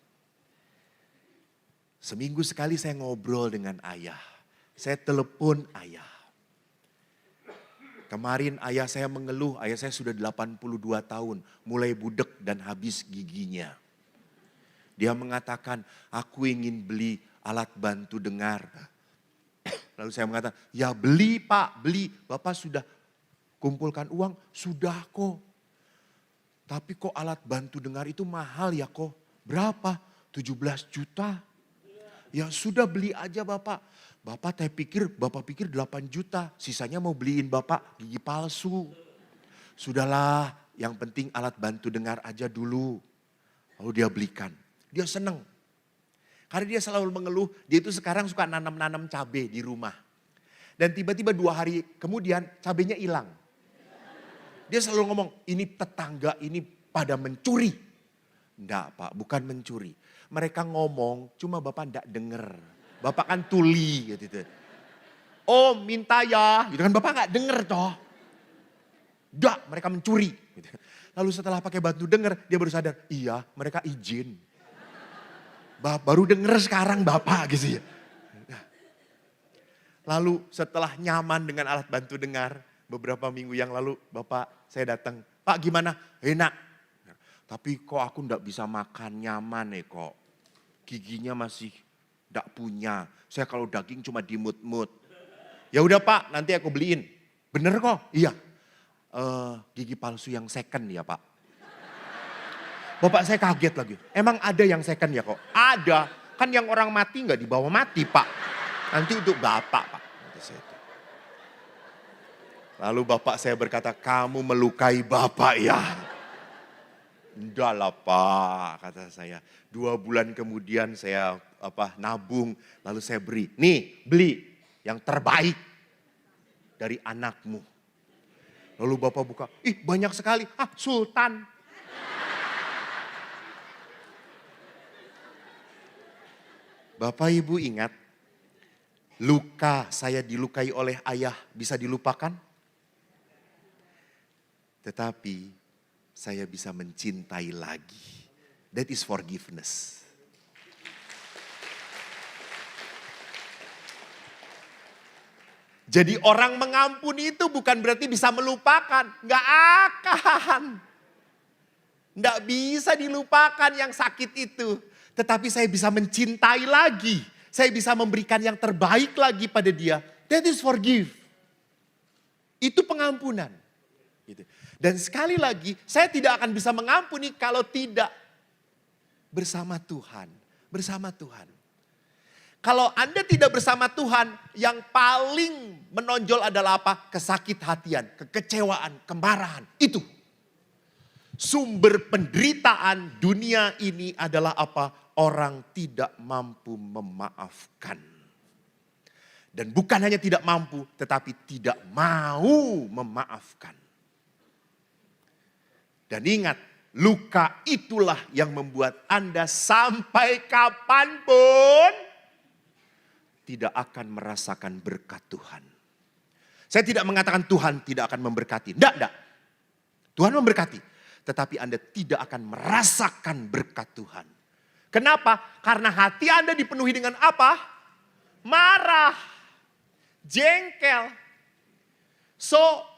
Seminggu sekali saya ngobrol dengan ayah. Saya telepon ayah. Kemarin ayah saya mengeluh, ayah saya sudah 82 tahun, mulai budek dan habis giginya. Dia mengatakan, aku ingin beli alat bantu dengar. Lalu saya mengatakan, ya beli Pak, beli. Bapak sudah kumpulkan uang, sudah kok. Tapi kok alat bantu dengar itu mahal ya kok. Berapa? 17 juta. Ya sudah beli aja Bapak. Bapak pikir 8 juta. Sisanya mau beliin Bapak gigi palsu. Sudahlah, yang penting alat bantu dengar aja dulu. Lalu dia belikan. Dia senang. Karena dia selalu mengeluh, dia itu sekarang suka nanam-nanam cabai di rumah. Dan tiba-tiba 2 hari kemudian cabainya hilang. Dia selalu ngomong, ini tetangga ini pada mencuri. Enggak Pak, bukan mencuri. Mereka ngomong, cuma Bapak enggak denger. Bapak kan tuli gitu. Oh minta ya, gitu kan Bapak enggak denger toh. Enggak, mereka mencuri. Gitu. Lalu setelah pakai bantu denger, dia baru sadar, iya mereka izin. Baru denger sekarang Bapak gitu ya. Lalu setelah nyaman dengan alat bantu dengar, beberapa minggu yang lalu Bapak saya datang, Pak gimana? Enak. Tapi kok aku enggak bisa makan nyaman kok. Giginya masih enggak punya. Saya kalau daging cuma dimut-mut. Ya udah Pak, nanti aku beliin. Bener kok? Iya. Gigi palsu yang second ya Pak. Bapak saya kaget lagi. Emang ada yang second ya kok? Ada. Kan yang orang mati enggak dibawa mati Pak. Nanti untuk Bapak Pak. Lalu Bapak saya berkata, kamu melukai Bapak ya. Enggak lah Pak, kata saya. 2 bulan kemudian saya nabung, lalu saya beri. Nih, beli yang terbaik dari anakmu. Lalu Bapak buka, ih banyak sekali. Ah, Sultan. Bapak Ibu ingat, luka saya dilukai oleh ayah bisa dilupakan? Tetapi saya bisa mencintai lagi. That is forgiveness. Jadi orang mengampuni itu bukan berarti bisa melupakan. Nggak akan. Nggak bisa dilupakan yang sakit itu. Tetapi saya bisa mencintai lagi. Saya bisa memberikan yang terbaik lagi pada dia. That is forgive. Itu pengampunan. Gitu. Dan sekali lagi, saya tidak akan bisa mengampuni kalau tidak bersama Tuhan. Bersama Tuhan. Kalau Anda tidak bersama Tuhan, yang paling menonjol adalah apa? Kesakit hatian, kekecewaan, kemarahan. Itu. Sumber penderitaan dunia ini adalah apa? Orang tidak mampu memaafkan. Dan bukan hanya tidak mampu, tetapi tidak mau memaafkan. Dan ingat, luka itulah yang membuat Anda sampai kapanpun tidak akan merasakan berkat Tuhan. Saya tidak mengatakan Tuhan tidak akan memberkati. Tidak. Tuhan memberkati. Tetapi Anda tidak akan merasakan berkat Tuhan. Kenapa? Karena hati Anda dipenuhi dengan apa? Marah. Jengkel. So,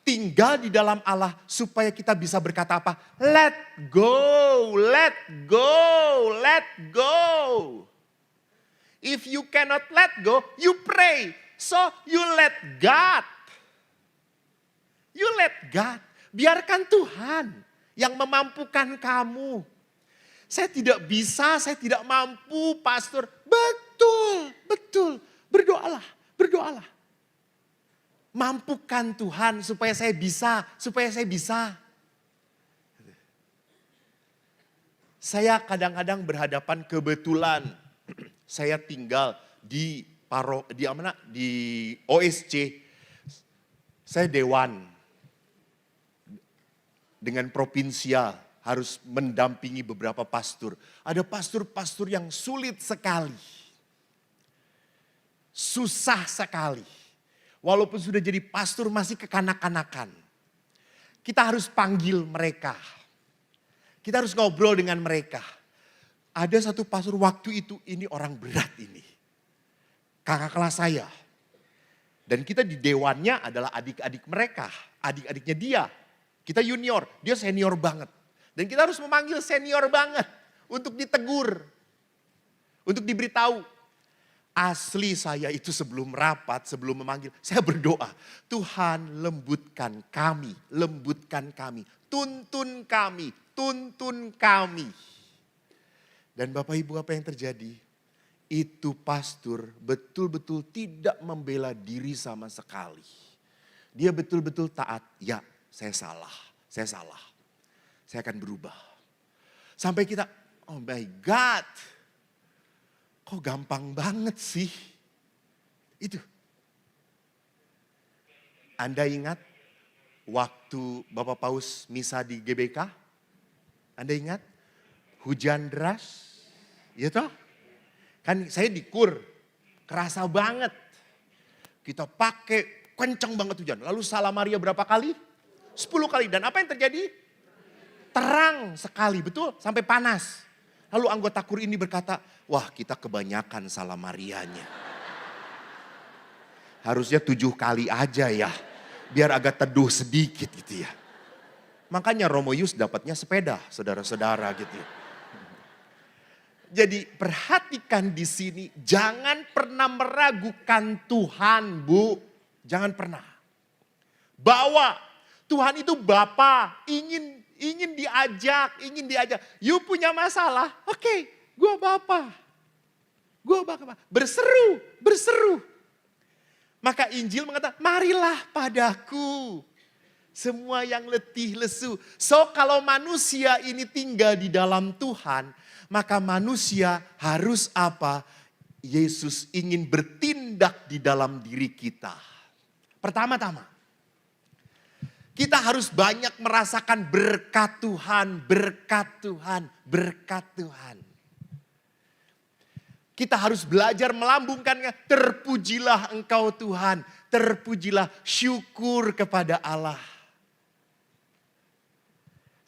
tinggal di dalam Allah supaya kita bisa berkata apa? Let go, let go, let go. If you cannot let go, you pray. So you let God. You let God. Biarkan Tuhan yang memampukan kamu. Saya tidak bisa, saya tidak mampu, pastor. Betul, betul. Berdoalah, berdoalah. Mampukan Tuhan supaya saya bisa, supaya saya bisa. Saya kadang-kadang berhadapan kebetulan saya tinggal di di OSC. Saya dewan dengan provinsial harus mendampingi beberapa pastor. Ada pastor-pastor yang sulit sekali. Susah sekali. Walaupun sudah jadi pastor masih kekanak-kanakan. Kita harus panggil mereka. Kita harus ngobrol dengan mereka. Ada satu pastor waktu itu, ini orang berat ini. Kakak kelas saya. Dan kita di dewannya adalah adik-adik mereka. Adik-adiknya dia. Kita junior, dia senior banget. Dan kita harus memanggil senior banget. Untuk ditegur. Untuk diberitahu. Asli saya itu sebelum rapat, sebelum memanggil, saya berdoa. Tuhan lembutkan kami, lembutkan kami. Tuntun kami, tuntun kami. Dan Bapak Ibu apa yang terjadi? Itu pastor betul-betul tidak membela diri sama sekali. Dia betul-betul taat, ya saya salah, saya salah. Saya akan berubah. Sampai kita, oh my God. Kok gampang banget sih? Itu. Anda ingat waktu Bapak Paus misa di GBK? Anda ingat? Hujan deras. Ya toh? Kan saya di KUR. Kerasa banget. Kita pakai kencang banget hujan. Lalu Salam Maria berapa kali? 10 kali. Dan apa yang terjadi? Terang sekali, betul? Sampai panas. Lalu anggota KUR ini berkata, wah kita kebanyakan Salam Marianya. Harusnya 7 kali aja ya. Biar agak teduh sedikit gitu ya. Makanya Romo Yus dapatnya sepeda, saudara-saudara gitu ya. Jadi perhatikan di sini, jangan pernah meragukan Tuhan, Bu. Jangan pernah. Bahwa Tuhan itu Bapa, ingin diajak. You punya masalah, oke, gue Bapa. Gue Bapa. Berseru. Maka Injil mengatakan, marilah padaku. Semua yang letih lesu. So kalau manusia ini tinggal di dalam Tuhan, maka manusia harus apa? Yesus ingin bertindak di dalam diri kita. Pertama-tama, kita harus banyak merasakan berkat Tuhan, berkat Tuhan, berkat Tuhan. Kita harus belajar melambungkannya, terpujilah engkau Tuhan, terpujilah, syukur kepada Allah.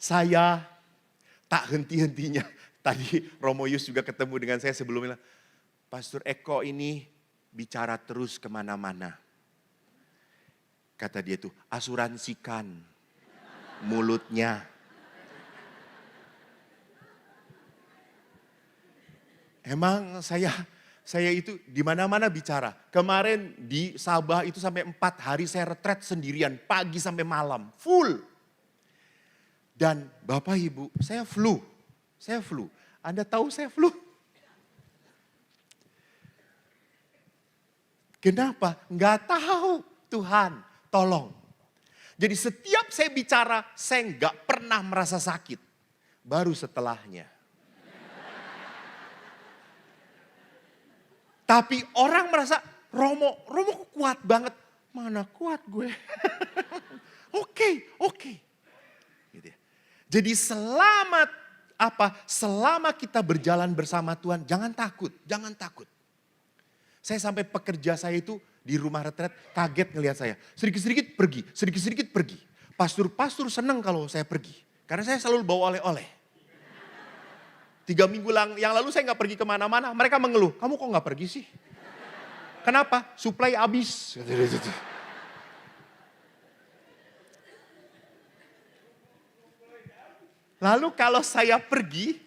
Saya tak henti-hentinya. Tadi Romo Yus juga ketemu dengan saya sebelumnya. Pastor Eko ini bicara terus kemana-mana. Kata dia tuh, asuransikan mulutnya. Emang saya itu di mana-mana bicara. Kemarin di Sabah itu sampai 4 hari saya retret sendirian, pagi sampai malam, full. Dan Bapak Ibu, saya flu. Anda tahu saya flu? Kenapa? Enggak tahu. Tuhan, tolong. Jadi setiap saya bicara, saya enggak pernah merasa sakit. Baru setelahnya. Tapi orang merasa, Romo kok kuat banget. Mana kuat gue? Oke. Gitu ya. Jadi selama kita berjalan bersama Tuhan, jangan takut. Saya sampai pekerja saya itu di rumah retret kaget ngelihat saya. Sedikit-sedikit pergi. Pastor senang kalau saya pergi. Karena saya selalu bawa oleh-oleh. 3 minggu yang lalu saya gak pergi kemana-mana. Mereka mengeluh, kamu kok gak pergi sih? Kenapa? Suplai habis. Lalu kalau saya pergi,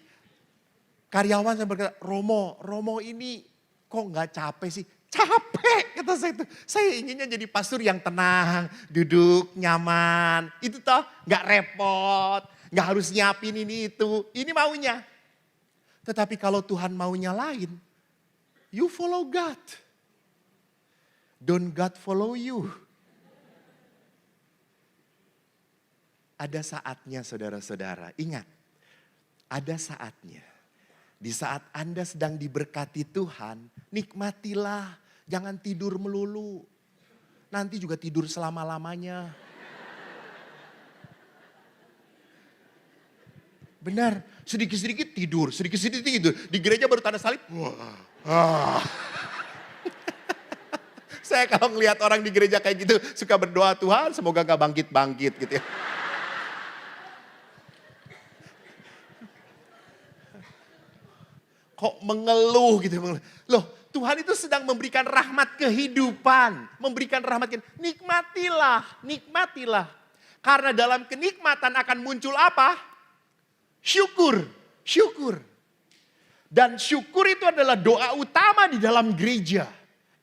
karyawan saya berkata, Romo ini kok gak capek sih? Capek kata saya itu. Saya inginnya jadi pastor yang tenang, duduk nyaman. Itu toh gak repot, gak harus nyiapin ini itu. Ini maunya. Tetapi kalau Tuhan maunya lain, you follow God. Don't God follow you. Ada saatnya saudara-saudara, ingat. Ada saatnya. Di saat Anda sedang diberkati Tuhan, nikmatilah. Jangan tidur melulu. Nanti juga tidur selama-lamanya. Benar, sedikit-sedikit tidur, sedikit-sedikit tidur. Di gereja baru tanda salib. Saya kalau ngelihat orang di gereja kayak gitu, suka berdoa, Tuhan semoga gak bangkit-bangkit gitu ya. Kok mengeluh gitu. Loh, Tuhan itu sedang memberikan rahmat kehidupan. Memberikan rahmat kehidupan. Nikmatilah, nikmatilah. Karena dalam kenikmatan akan muncul apa? Syukur, syukur. Dan syukur itu adalah doa utama di dalam gereja.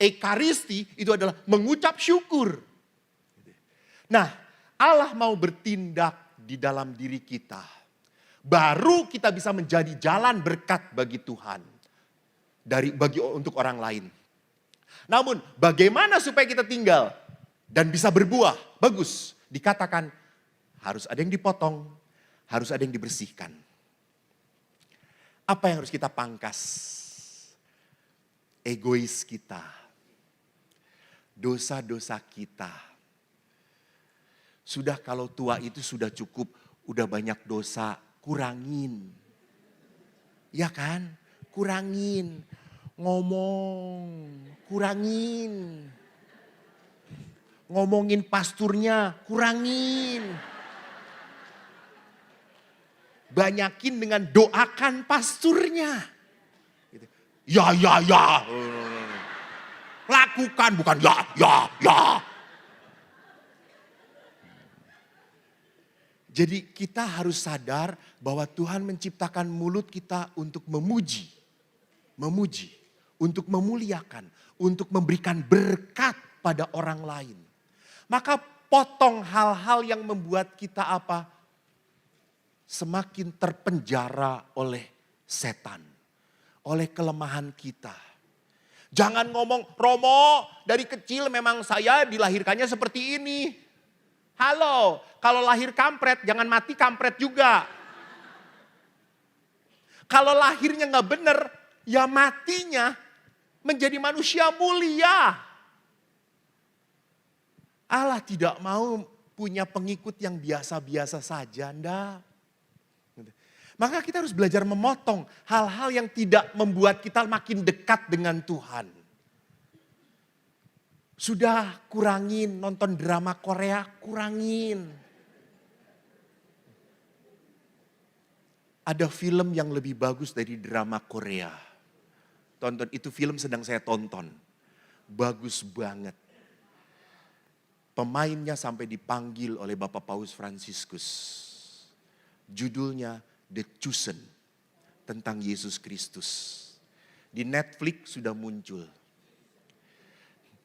Ekaristi itu adalah mengucap syukur. Nah, Allah mau bertindak di dalam diri kita. Baru kita bisa menjadi jalan berkat bagi Tuhan. Untuk orang lain. Namun bagaimana supaya kita tinggal dan bisa berbuah? Bagus, dikatakan harus ada yang dipotong, harus ada yang dibersihkan. Apa yang harus kita pangkas? Egois kita. Dosa-dosa kita. Sudah kalau tua itu sudah cukup, udah banyak dosa, kurangin. Ya kan? Kurangin. Ngomong, kurangin. Ngomongin pasturnya, kurangin. Banyakin dengan doakan pasturnya. Ya, ya, ya. Lakukan bukan ya, ya, ya. Jadi kita harus sadar bahwa Tuhan menciptakan mulut kita untuk memuji. Memuji, untuk memuliakan, untuk memberikan berkat pada orang lain. Maka potong hal-hal yang membuat kita apa? Semakin terpenjara oleh setan. Oleh kelemahan kita. Jangan ngomong, Romo dari kecil memang saya dilahirkannya seperti ini. Halo, kalau lahir kampret jangan mati kampret juga. Kalau lahirnya gak bener, ya matinya menjadi manusia mulia. Allah tidak mau punya pengikut yang biasa-biasa saja, enggak. Maka kita harus belajar memotong hal-hal yang tidak membuat kita makin dekat dengan Tuhan. Sudah kurangin nonton drama Korea, kurangin. Ada film yang lebih bagus dari drama Korea. Tonton, itu film sedang saya tonton. Bagus banget. Pemainnya sampai dipanggil oleh Bapak Paus Fransiskus. Judulnya The Chosen, tentang Yesus Kristus. Di Netflix sudah muncul.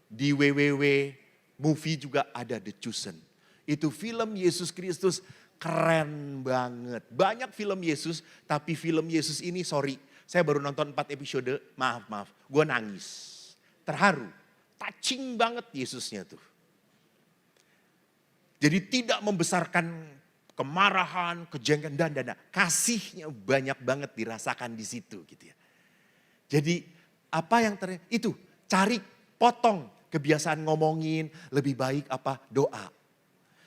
Di www movie juga ada The Chosen. Itu film Yesus Kristus keren banget. Banyak film Yesus, tapi film Yesus ini sorry. Saya baru nonton 4 episode, maaf. Gue nangis, terharu. Touching banget Yesusnya tuh. Jadi tidak membesarkan kemarahan, kejengkelan dan kasihnya banyak banget dirasakan di situ gitu ya. Jadi apa yang itu cari potong kebiasaan ngomongin, lebih baik apa doa.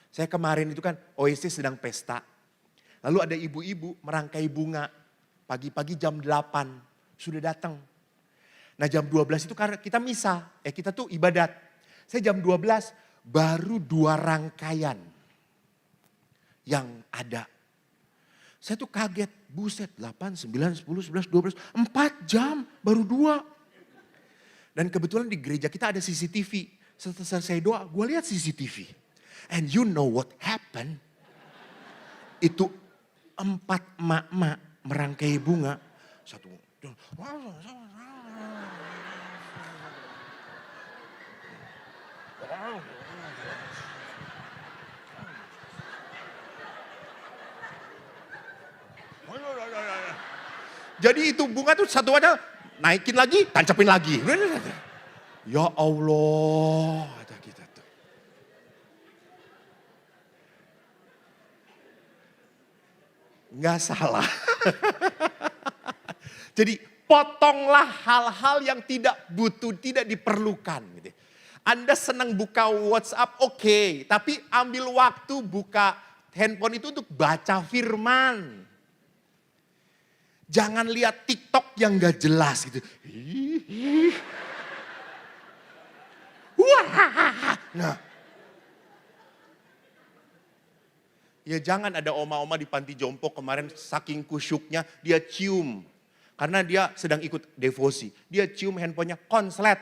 Saya kemarin itu kan OSC sedang pesta. Lalu ada ibu-ibu merangkai bunga pagi-pagi jam 8 sudah datang. Nah jam 12 itu karena kita misa, kita tuh ibadat. Saya jam 12 baru 2 rangkaian yang ada. Saya tuh kaget, buset 8, 9, 10, 11, 12, 4 jam baru 2. Dan kebetulan di gereja kita ada CCTV. Setelah saya doa, gue lihat CCTV. And you know what happened? Itu 4 emak-emak merangkai bunga. Satu. Jadi itu bunga tuh satu aja naikin lagi, tancapin lagi. Ya Allah, kata kita tuh. Nggak salah. Jadi potonglah hal-hal yang tidak butuh, tidak diperlukan. Gitu. Anda senang buka WhatsApp, oke. Tapi ambil waktu buka handphone itu untuk baca firman. Jangan lihat TikTok yang gak jelas gitu. Wah. Nah. Ya jangan ada oma-oma di panti jompo kemarin saking kusyuknya dia cium. Karena dia sedang ikut devosi. Dia cium handphonenya konslet.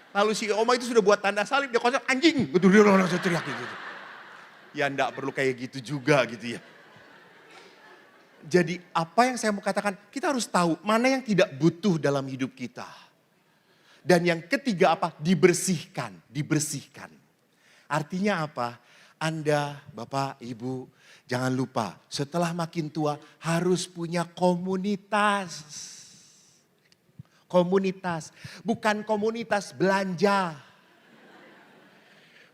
Lalu si oma itu sudah buat tanda salib, dia konslet anjing. Gitu, dia langsung teriak gitu. Ya enggak perlu kayak gitu juga gitu ya. Jadi apa yang saya mau katakan, kita harus tahu mana yang tidak butuh dalam hidup kita. Dan yang ketiga apa? Dibersihkan, dibersihkan. Artinya apa? Anda, Bapak, Ibu, jangan lupa setelah makin tua harus punya komunitas. Komunitas, bukan komunitas belanja.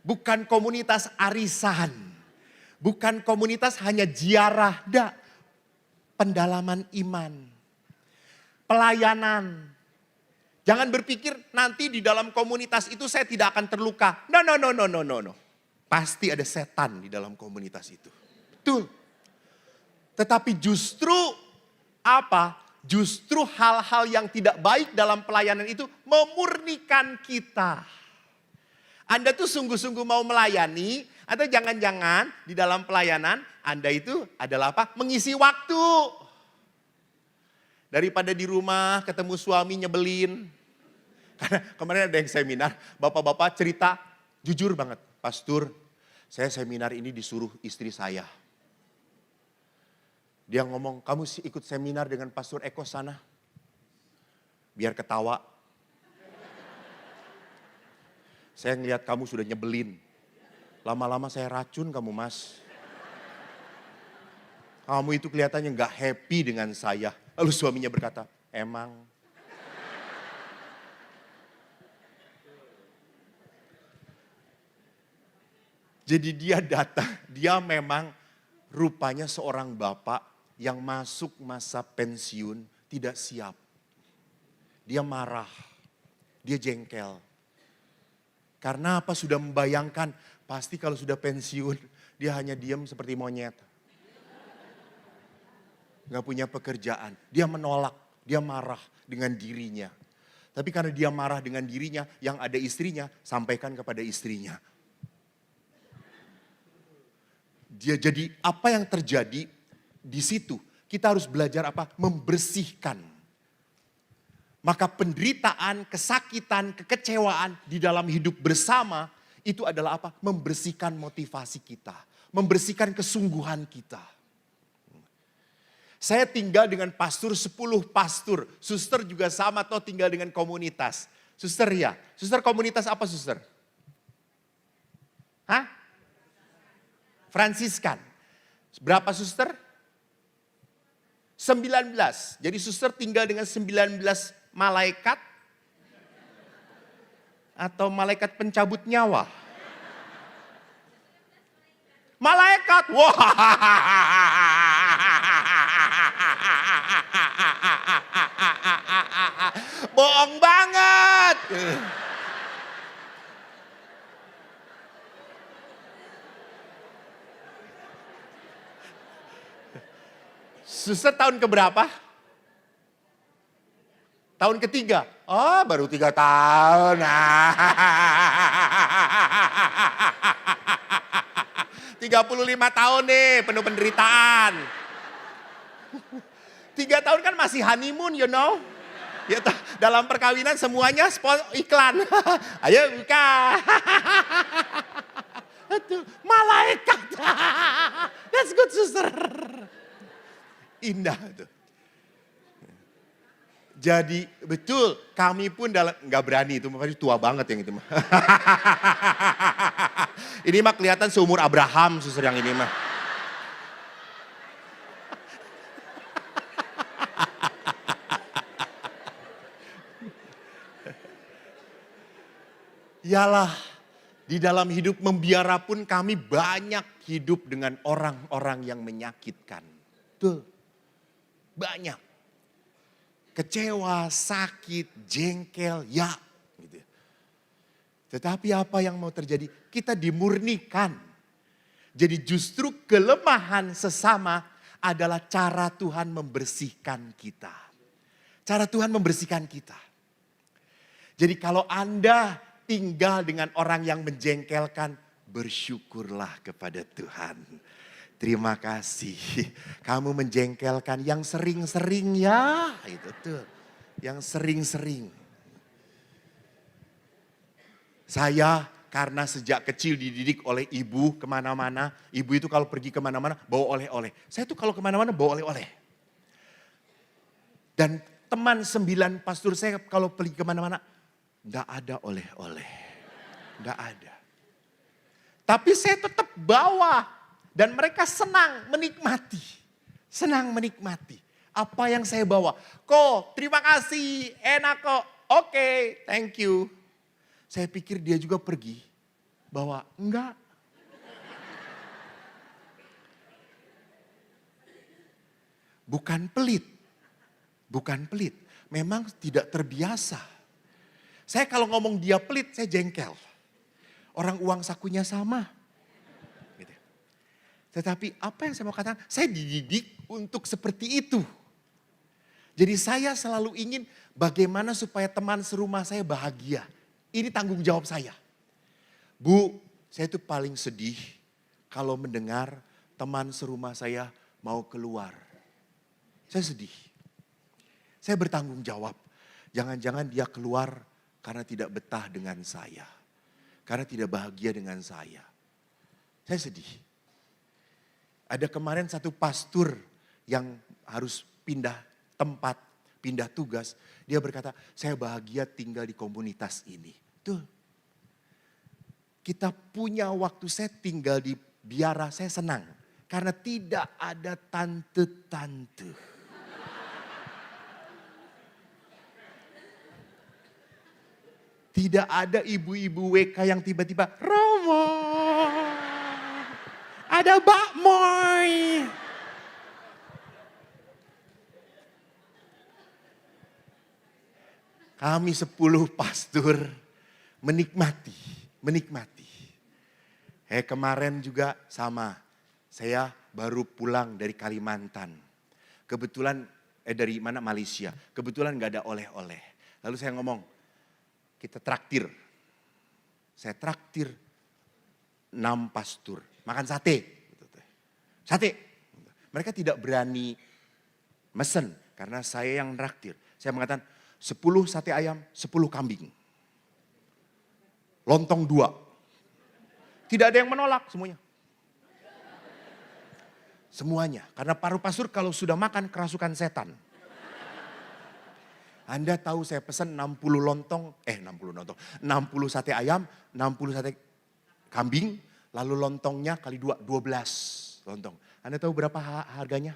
Bukan komunitas arisan. Bukan komunitas hanya ziarah, enggak. Pendalaman iman. Pelayanan. Jangan berpikir nanti di dalam komunitas itu saya tidak akan terluka. No. Pasti ada setan di dalam komunitas itu. Betul. Tetapi justru apa? Justru hal-hal yang tidak baik dalam pelayanan itu memurnikan kita. Anda tuh sungguh-sungguh mau melayani atau jangan-jangan di dalam pelayanan Anda itu adalah apa? Mengisi waktu. Daripada di rumah ketemu suami nyebelin. Karena kemarin ada yang seminar, bapak-bapak cerita jujur banget. Pastor, saya seminar ini disuruh istri saya. Dia ngomong, kamu sih ikut seminar dengan Pastor Eko sana. Biar ketawa. Saya ngelihat kamu sudah nyebelin. Lama-lama saya racun kamu mas. Kamu itu kelihatannya gak happy dengan saya. Lalu suaminya berkata, emang. Jadi dia datang, dia memang rupanya seorang bapak yang masuk masa pensiun tidak siap. Dia marah, dia jengkel. Karena apa? Sudah membayangkan, pasti kalau sudah pensiun dia hanya diam seperti monyet. Gak punya pekerjaan, dia menolak, dia marah dengan dirinya. Tapi karena dia marah dengan dirinya, yang ada istrinya, sampaikan kepada istrinya. Dia jadi apa yang terjadi di situ. Kita harus belajar apa? Membersihkan. Maka penderitaan, kesakitan, kekecewaan di dalam hidup bersama itu adalah apa? Membersihkan motivasi kita. Membersihkan kesungguhan kita. Saya tinggal dengan pastor, 10 pastor. Suster juga sama atau tinggal dengan komunitas. Suster ya. Suster komunitas apa suster? Hah? Fransiskan. Berapa suster? 19. Jadi suster tinggal dengan 19 malaikat. Atau malaikat pencabut nyawa. Malaikat. Wah. Bohong banget. Suster tahun keberapa? Tahun ketiga. Oh baru 3 tahun. 35 tahun nih penuh penderitaan. 3 tahun kan masih honeymoon you know. Ya, dalam perkawinan semuanya iklan. Ayo buka. Malaikat. That's good suster. Indah itu. Jadi betul kami pun nggak berani itu, makanya tua banget yang itu mah. Ini mah kelihatan seumur Abraham suster yang ini mah. Yalah Di dalam hidup membiara pun kami banyak hidup dengan orang-orang yang menyakitkan. Betul. Banyak. Kecewa, sakit, jengkel, ya. Gitu. Tetapi apa yang mau terjadi? Kita dimurnikan. Jadi justru kelemahan sesama adalah cara Tuhan membersihkan kita. Cara Tuhan membersihkan kita. Jadi kalau Anda tinggal dengan orang yang menjengkelkan, bersyukurlah kepada Tuhan. Terima kasih. Kamu menjengkelkan yang sering-sering ya. Itu tuh. Yang sering-sering. Saya karena sejak kecil dididik oleh ibu kemana-mana. Ibu itu kalau pergi kemana-mana bawa oleh-oleh. Saya tuh kalau kemana-mana bawa oleh-oleh. Dan teman 9 pastor saya kalau pergi kemana-mana. Enggak ada oleh-oleh. Enggak ada. Tapi saya tetap bawa. Dan mereka senang menikmati. Senang menikmati. Apa yang saya bawa. Kok terima kasih. Enak kok. Oke, thank you. Saya pikir dia juga pergi. Bawa. Enggak. Bukan pelit. Bukan pelit. Memang tidak terbiasa. Saya kalau ngomong dia pelit, saya jengkel. Orang uang sakunya sama. Gitu. Tetapi apa yang saya mau katakan, saya dididik untuk seperti itu. Jadi saya selalu ingin bagaimana supaya teman serumah saya bahagia. Ini tanggung jawab saya. Bu, saya itu paling sedih kalau mendengar teman serumah saya mau keluar. Saya sedih. Saya bertanggung jawab. Jangan-jangan dia keluar karena tidak betah dengan saya. Karena tidak bahagia dengan saya. Saya sedih. Ada kemarin satu pastor yang harus pindah tempat, pindah tugas. Dia berkata, saya bahagia tinggal di komunitas ini. Tuh. Kita punya waktu, saya tinggal di biara, saya senang. Karena tidak ada tante-tante. Tidak ada ibu-ibu WK yang tiba-tiba, Romo, ada Mbak Moy. Kami 10 pastor menikmati. Kemarin juga sama, saya baru pulang dari Kalimantan. Kebetulan, dari mana Malaysia, kebetulan gak ada oleh-oleh. Lalu saya ngomong, kita traktir. Saya traktir 6 pastor. Makan sate. Sate. Mereka tidak berani mesen. Karena saya yang traktir. Saya mengatakan 10 sate ayam, 10 kambing. Lontong 2. Tidak ada yang menolak semuanya. Semuanya. Karena paru pastor kalau sudah makan kerasukan setan. Anda tahu saya pesan 60 60 sate ayam, 60 sate kambing, lalu lontongnya kali 2, 12 lontong. Anda tahu berapa harganya?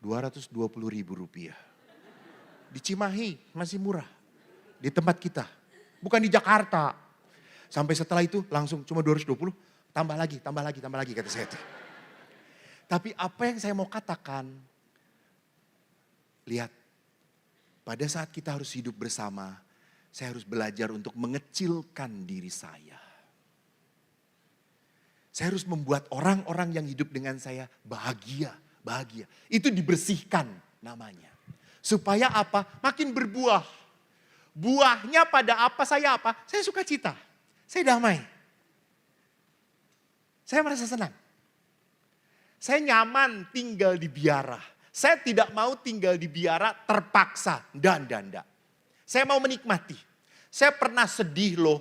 220.000 rupiah. Di Cimahi masih murah. Di tempat kita. Bukan di Jakarta. Sampai setelah itu langsung cuma 220, tambah lagi kata saya. Tapi apa yang saya mau katakan, lihat, pada saat kita harus hidup bersama, saya harus belajar untuk mengecilkan diri saya. Saya harus membuat orang-orang yang hidup dengan saya bahagia. Itu dibersihkan namanya. Supaya apa? Makin berbuah. Buahnya pada apa? Saya sukacita. Saya damai. Saya merasa senang. Saya nyaman tinggal di biara. Saya tidak mau tinggal di biara terpaksa. Dan. Saya mau menikmati. Saya pernah sedih loh,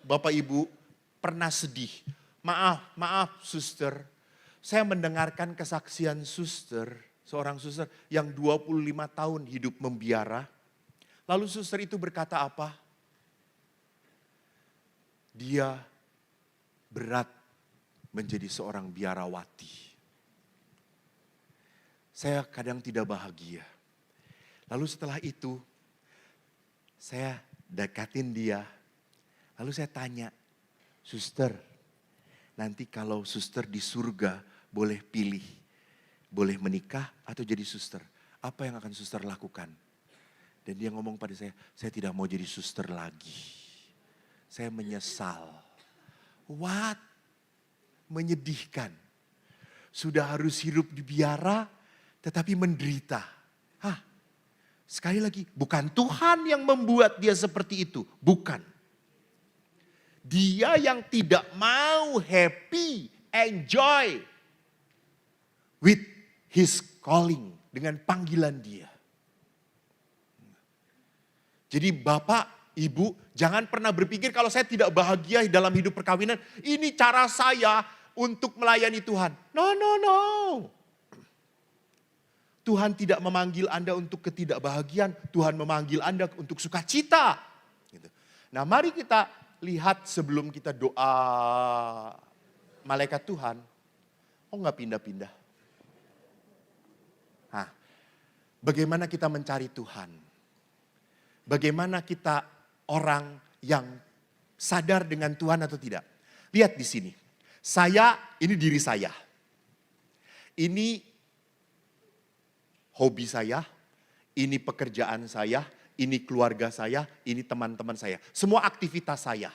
Bapak Ibu. Pernah sedih. Maaf suster. Saya mendengarkan kesaksian suster. Seorang suster yang 25 tahun hidup membiara. Lalu suster itu berkata apa? Dia berat menjadi seorang biarawati. Saya kadang tidak bahagia. Lalu setelah itu, saya dekatin dia. Lalu saya tanya, suster, nanti kalau suster di surga boleh pilih, boleh menikah atau jadi suster, apa yang akan suster lakukan? Dan dia ngomong pada saya tidak mau jadi suster lagi. Saya menyesal. What? Menyedihkan. Sudah harus hidup di biara tetapi menderita. Hah? Sekali lagi, bukan Tuhan yang membuat dia seperti itu. Bukan. Dia yang tidak mau happy, enjoy with his calling. Dengan panggilan dia. Jadi Bapak, Ibu, jangan pernah berpikir kalau saya tidak bahagia dalam hidup perkawinan. Ini cara saya untuk melayani Tuhan. No, no, no. Tuhan tidak memanggil Anda untuk ketidakbahagiaan. Tuhan memanggil Anda untuk sukacita. Gitu. Nah mari kita lihat sebelum kita doa malaikat Tuhan. Oh nggak pindah-pindah. Nah, bagaimana kita mencari Tuhan? Bagaimana kita orang yang sadar dengan Tuhan atau tidak? Lihat di sini. Ini diri saya. Ini hobi saya, ini pekerjaan saya, ini keluarga saya, ini teman-teman saya. Semua aktivitas saya.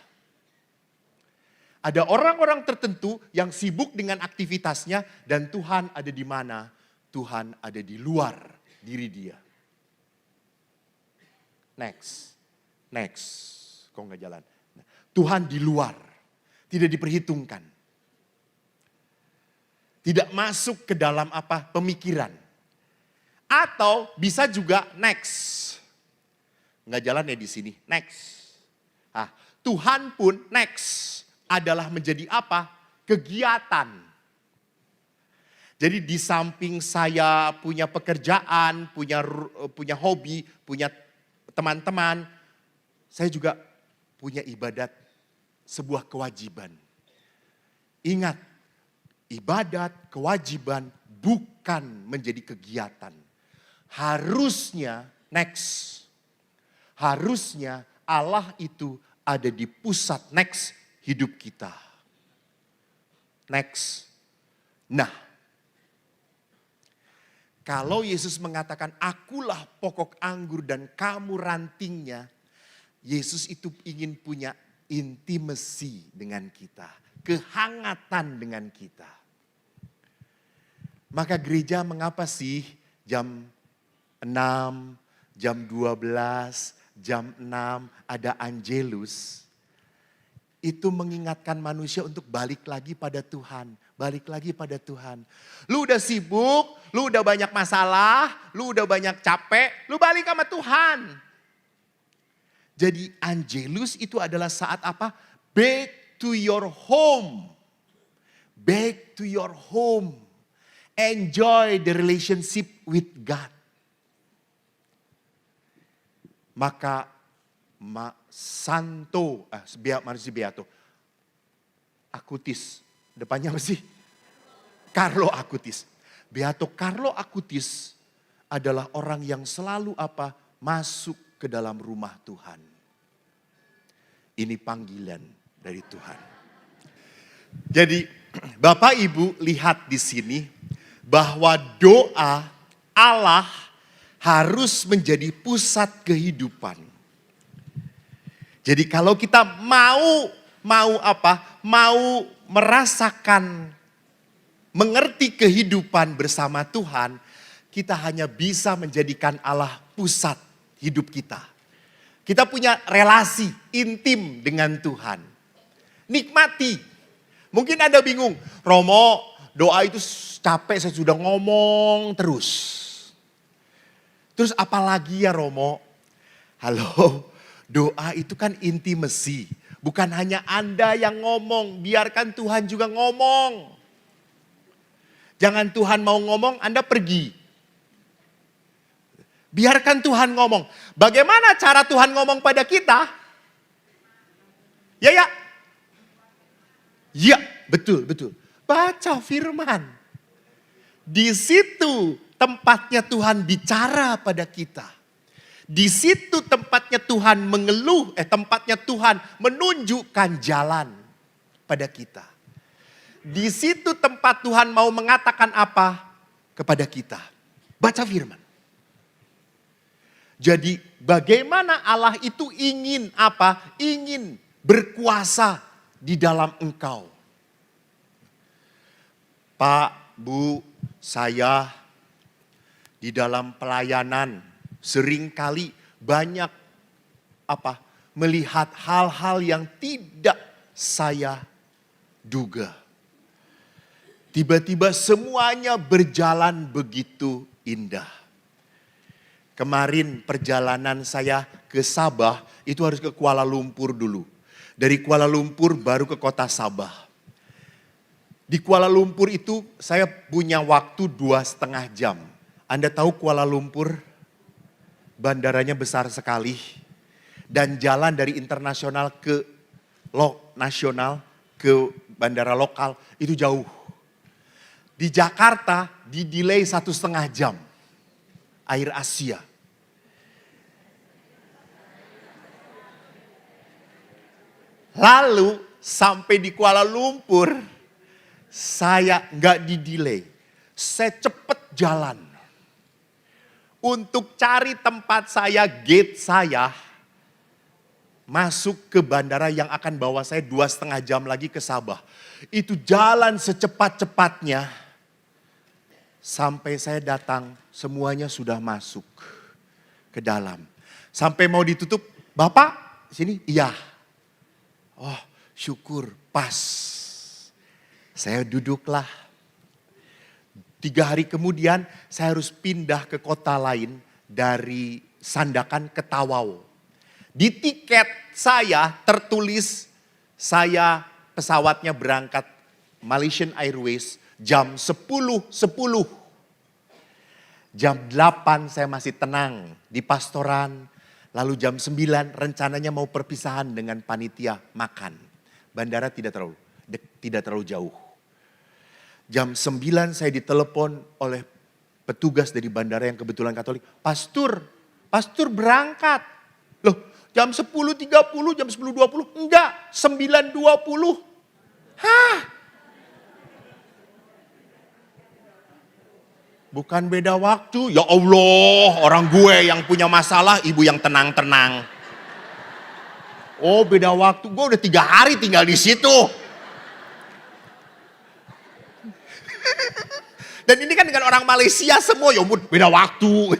Ada orang-orang tertentu yang sibuk dengan aktivitasnya dan Tuhan ada di mana? Tuhan ada di luar diri dia. Next. Kok nggak jalan? Tuhan di luar. Tidak diperhitungkan. Tidak masuk ke dalam pemikiran. Atau bisa juga next. Nggak jalan ya di sini. Next. Tuhan pun next adalah menjadi kegiatan. Jadi di samping saya punya pekerjaan, punya hobi, punya teman-teman, saya juga punya ibadat, sebuah kewajiban. Ingat, ibadat, kewajiban bukan menjadi kegiatan. Harusnya Allah itu ada di pusat hidup kita. Nah, kalau Yesus mengatakan akulah pokok anggur dan kamu rantingnya, Yesus itu ingin punya intimacy dengan kita, kehangatan dengan kita. Maka gereja mengapa sih jam 6, jam 12, jam 6 ada Angelus? Itu mengingatkan manusia untuk balik lagi pada Tuhan. Balik lagi pada Tuhan. Lu udah sibuk, lu udah banyak masalah, lu udah banyak capek, lu balik sama Tuhan. Jadi Angelus itu adalah saat Back to your home. Back to your home. Enjoy the relationship with God. Maka Santo, manusia Beato, Acutis, depannya apa sih? Carlo Acutis. Beato Carlo Acutis adalah orang yang selalu masuk ke dalam rumah Tuhan. Ini panggilan dari Tuhan. Jadi Bapak Ibu lihat di sini bahwa doa Allah harus menjadi pusat kehidupan. Jadi kalau kita mau merasakan, mengerti kehidupan bersama Tuhan, kita hanya bisa menjadikan Allah pusat hidup kita. Kita punya relasi intim dengan Tuhan. Nikmati. Mungkin Anda bingung, Romo doa itu capek, saya sudah ngomong terus. Terus apalagi ya Romo? Halo, doa itu kan intimacy. Bukan hanya Anda yang ngomong, biarkan Tuhan juga ngomong. Jangan Tuhan mau ngomong, Anda pergi. Biarkan Tuhan ngomong. Bagaimana cara Tuhan ngomong pada kita? Ya. Ya, betul. Baca firman. Di situ tempatnya Tuhan bicara pada kita. Di situ tempatnya Tuhan tempatnya Tuhan menunjukkan jalan pada kita. Di situ tempat Tuhan mau mengatakan apa kepada kita. Baca firman. Jadi bagaimana Allah itu ingin apa? Ingin berkuasa di dalam engkau. Pak, Bu, saya di dalam pelayanan seringkali banyak melihat hal-hal yang tidak saya duga. Tiba-tiba semuanya berjalan begitu indah. Kemarin perjalanan saya ke Sabah itu harus ke Kuala Lumpur dulu. Dari Kuala Lumpur baru ke kota Sabah. Di Kuala Lumpur itu saya punya waktu 2,5 jam. Anda tahu Kuala Lumpur bandaranya besar sekali. Dan jalan dari internasional ke nasional ke bandara lokal itu jauh. Di Jakarta di-delay 1,5 jam. Air Asia. Lalu sampai di Kuala Lumpur, saya nggak di-delay. Saya cepet jalan. Untuk cari tempat saya, gate saya, masuk ke bandara yang akan bawa saya 2,5 jam lagi ke Sabah. Itu jalan secepat-cepatnya. Sampai saya datang, semuanya sudah masuk ke dalam. Sampai mau ditutup, Bapak sini? Iya. Oh syukur, pas. Saya duduklah. 3 hari kemudian saya harus pindah ke kota lain dari Sandakan ke Tawau. Di tiket saya tertulis saya pesawatnya berangkat Malaysian Airways jam 10.10. Jam 8 saya masih tenang di pastoran. Lalu jam 9 rencananya mau perpisahan dengan panitia makan. Bandara tidak terlalu jauh. Jam 9 saya ditelepon oleh petugas dari bandara yang kebetulan Katolik. Pastor berangkat. Loh jam 10.30, jam 10.20? Enggak, 9.20. Hah? Bukan beda waktu. Ya Allah, orang gue yang punya masalah, ibu yang tenang-tenang. Oh beda waktu, gue udah 3 hari tinggal di situ. Dan ini kan dengan orang Malaysia semua, ya ampun beda waktu.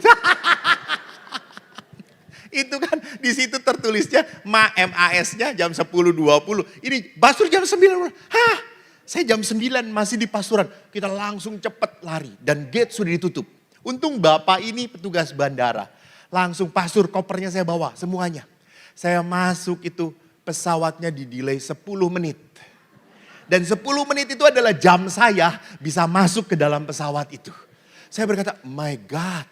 Itu kan di situ tertulisnya MAS-nya jam 10.20. Ini Pastor jam 9. Hah? Saya jam 9 masih di pastoran. Kita langsung cepet lari dan gate sudah ditutup. Untung Bapak ini petugas bandara. Langsung Pastor kopernya saya bawa semuanya. Saya masuk itu pesawatnya di delay 10 menit. Dan 10 menit itu adalah jam saya bisa masuk ke dalam pesawat itu. Saya berkata, my God,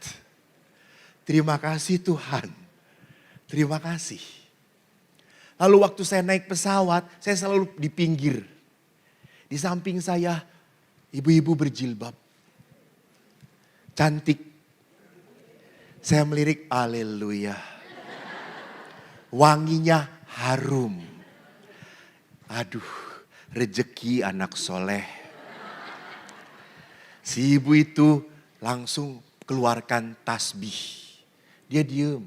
terima kasih Tuhan. Terima kasih. Lalu waktu saya naik pesawat, saya selalu di pinggir. Di samping saya, ibu-ibu berjilbab. Cantik. Saya melirik, haleluya. Wanginya harum. Aduh, rezeki anak soleh. Si ibu itu langsung keluarkan tasbih. Dia diem.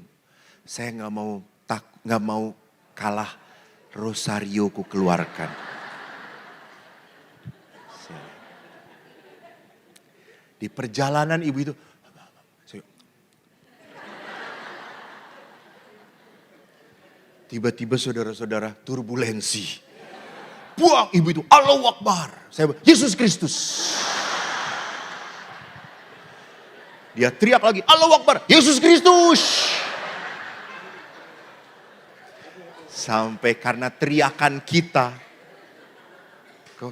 Saya nggak mau kalah, rosario ku keluarkan. Di perjalanan ibu itu, tiba-tiba saudara-saudara turbulensi. Buang ibu itu, Allahu Akbar. Saya Yesus Kristus. Dia teriak lagi, Allahu Akbar, Yesus Kristus. Sampai karena teriakan kita,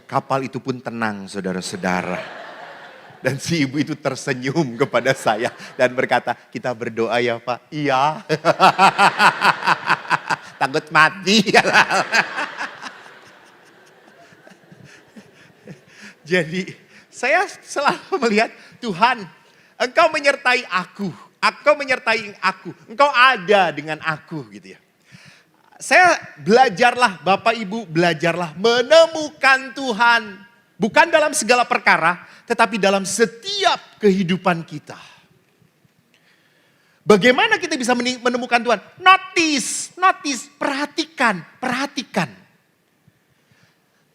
kapal itu pun tenang saudara-saudara. Dan si ibu itu tersenyum kepada saya dan berkata, kita berdoa ya Pak. Iya. Takut mati. Jadi saya selalu melihat Tuhan, Engkau menyertai aku. Engkau menyertai aku, engkau ada dengan aku gitu ya. Saya belajarlah, Bapak Ibu belajarlah menemukan Tuhan. Bukan dalam segala perkara, tetapi dalam setiap kehidupan kita. Bagaimana kita bisa menemukan Tuhan? Notice, perhatikan.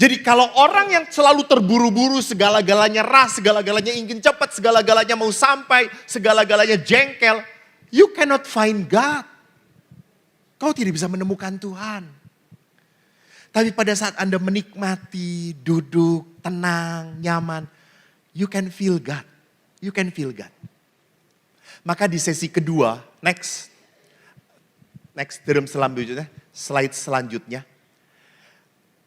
Jadi kalau orang yang selalu terburu-buru, segala-galanya ras, segala-galanya ingin cepat, segala-galanya mau sampai, segala-galanya jengkel, you cannot find God. Kau tidak bisa menemukan Tuhan. Tapi pada saat Anda menikmati, duduk, tenang, nyaman, you can feel God. You can feel God. Maka di sesi kedua, next term selanjutnya, slide selanjutnya.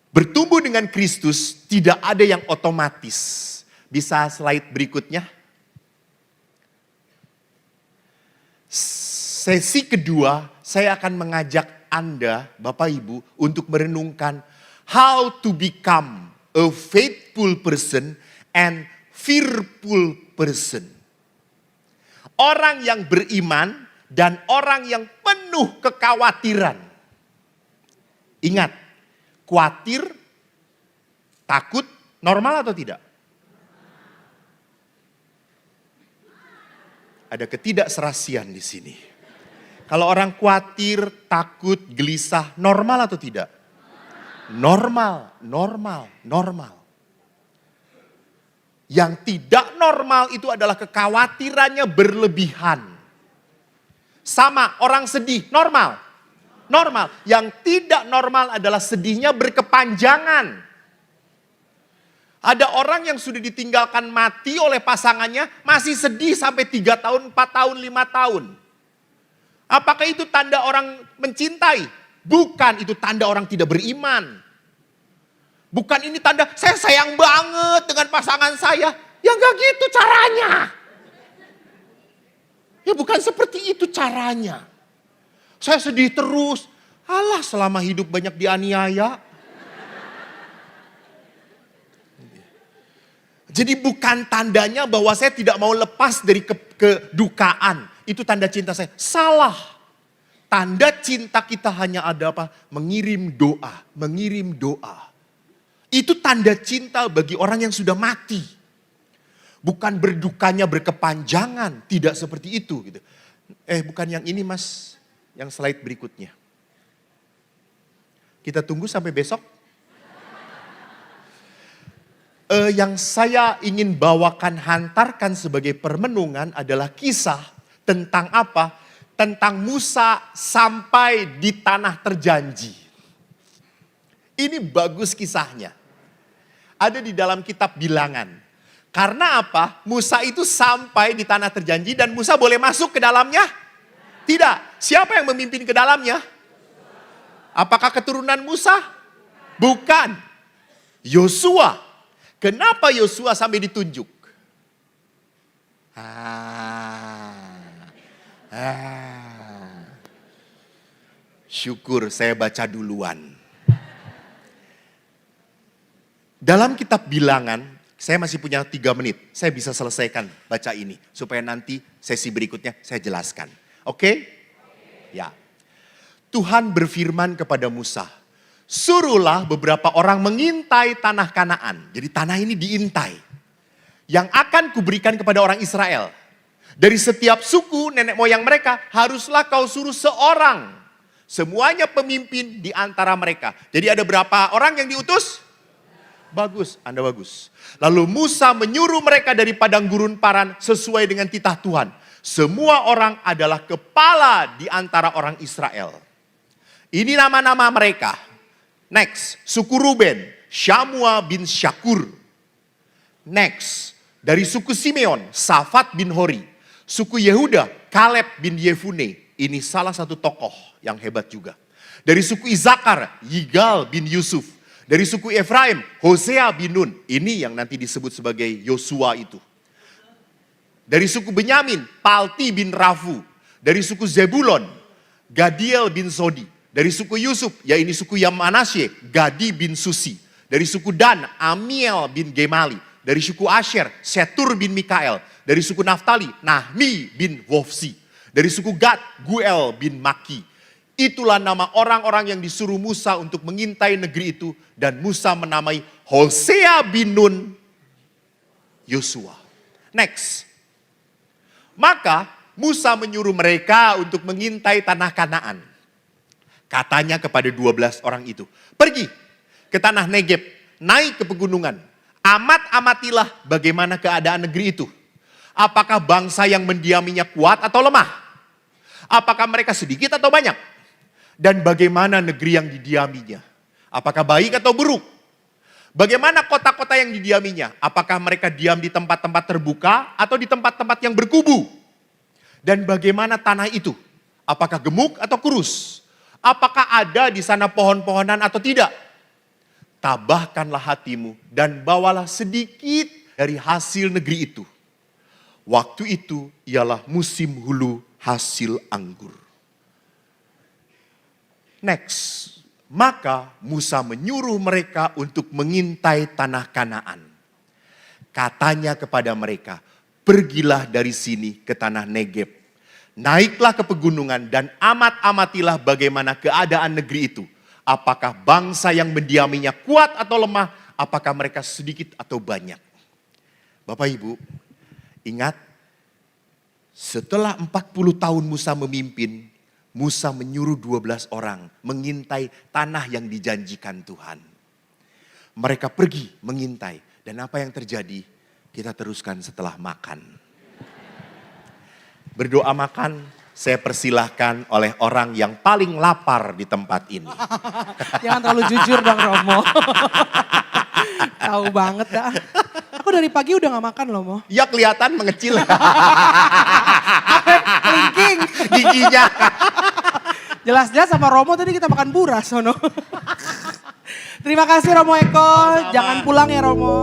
Bertumbuh dengan Kristus tidak ada yang otomatis. Bisa slide berikutnya. Sesi kedua, saya akan mengajak Anda, Bapak Ibu, untuk merenungkan how to become a faithful person and fearful person. Orang yang beriman dan orang yang penuh kekhawatiran. Ingat, khawatir, takut, normal atau tidak? Ada ketidakserasian di sini. Kalau orang khawatir, takut, gelisah, normal atau tidak? Normal. Yang tidak normal itu adalah kekhawatirannya berlebihan. Sama, orang sedih, normal. Yang tidak normal adalah sedihnya berkepanjangan. Ada orang yang sudah ditinggalkan mati oleh pasangannya, masih sedih sampai 3 tahun, 4 tahun, 5 tahun. Apakah itu tanda orang mencintai? Bukan, itu tanda orang tidak beriman. Bukan ini tanda, saya sayang banget dengan pasangan saya. Ya enggak gitu caranya. Ya bukan seperti itu caranya. Saya sedih terus. Alah, selama hidup banyak dianiaya. Jadi bukan tandanya bahwa saya tidak mau lepas dari kedukaan. Itu tanda cinta saya. Salah. Tanda cinta kita hanya ada apa? Mengirim doa. Itu tanda cinta bagi orang yang sudah mati. Bukan berdukanya berkepanjangan. Tidak seperti itu. Gitu. Bukan yang ini mas. Yang slide berikutnya. Kita tunggu sampai besok. Yang saya ingin bawakan, hantarkan sebagai permenungan adalah kisah tentang apa? Tentang Musa sampai di tanah terjanji. Ini bagus kisahnya. Ada di dalam kitab Bilangan. Karena apa? Musa itu sampai di tanah terjanji dan Musa boleh masuk ke dalamnya? Tidak. Siapa yang memimpin ke dalamnya? Apakah keturunan Musa? Bukan. Yosua. Kenapa Yosua sampai ditunjuk? Syukur saya baca duluan. Dalam kitab Bilangan, saya masih punya 3 menit. Saya bisa selesaikan baca ini. Supaya nanti sesi berikutnya saya jelaskan. Oke? Ya. Tuhan berfirman kepada Musa, suruhlah beberapa orang mengintai tanah Kanaan. Jadi tanah ini diintai. Yang akan kuberikan kepada orang Israel. Dari setiap suku nenek moyang mereka haruslah kau suruh seorang. Semuanya pemimpin di antara mereka. Jadi ada berapa orang yang diutus? Bagus, Anda bagus. Lalu Musa menyuruh mereka dari padang gurun Paran sesuai dengan titah Tuhan. Semua orang adalah kepala di antara orang Israel. Ini nama-nama mereka. Next, suku Ruben, Syamua bin Syakur. Next, dari suku Simeon, Safat bin Hori. Suku Yehuda, Kaleb bin Yefune. Ini salah satu tokoh yang hebat juga. Dari suku Isakar, Yigal bin Yusuf. Dari suku Efraim, Hosea bin Nun. Ini yang nanti disebut sebagai Yosua itu. Dari suku Benyamin, Palti bin Rafu. Dari suku Zebulon, Gadiel bin Sodi. Dari suku Yusuf, ya ini suku Manasye, Gadi bin Susi. Dari suku Dan, Amiel bin Gemali. Dari suku Asher, Setur bin Mikael. Dari suku Naftali, Nahmi bin Wofsi. Dari suku Gad, Guel bin Maki. Itulah nama orang-orang yang disuruh Musa untuk mengintai negeri itu. Dan Musa menamai Hosea bin Nun Yosua. Next. Maka Musa menyuruh mereka untuk mengintai tanah Kanaan. Katanya kepada 12 orang itu, pergi ke tanah Negeb, naik ke pegunungan. Amatilah bagaimana keadaan negeri itu. Apakah bangsa yang mendiaminya kuat atau lemah? Apakah mereka sedikit atau banyak? Dan bagaimana negeri yang didiaminya? Apakah baik atau buruk? Bagaimana kota-kota yang didiaminya? Apakah mereka diam di tempat-tempat terbuka atau di tempat-tempat yang berkubu? Dan bagaimana tanah itu? Apakah gemuk atau kurus? Apakah ada di sana pohon-pohonan atau tidak? Tabahkanlah hatimu dan bawalah sedikit dari hasil negeri itu. Waktu itu ialah musim hulu hasil anggur. Next. Maka Musa menyuruh mereka untuk mengintai tanah Kanaan. Katanya kepada mereka, pergilah dari sini ke tanah Negeb. Naiklah ke pegunungan dan amatilah bagaimana keadaan negeri itu. Apakah bangsa yang mendiaminya kuat atau lemah? Apakah mereka sedikit atau banyak? Bapak Ibu, ingat setelah 40 tahun Musa memimpin, Musa menyuruh 12 orang mengintai tanah yang dijanjikan Tuhan. Mereka pergi mengintai. Dan apa yang terjadi? Kita teruskan setelah makan. Berdoa makan, saya persilahkan oleh orang yang paling lapar di tempat ini. Jangan terlalu jujur dong Romo. Tahu banget dah. Aku dari pagi udah gak makan loh Mo. Ya kelihatan mengecil. Kelingking. Giginya. Jelas-jelas sama Romo tadi kita makan buras sono. Terima kasih Romo Eko. Sama-sama. Jangan pulang ya Romo.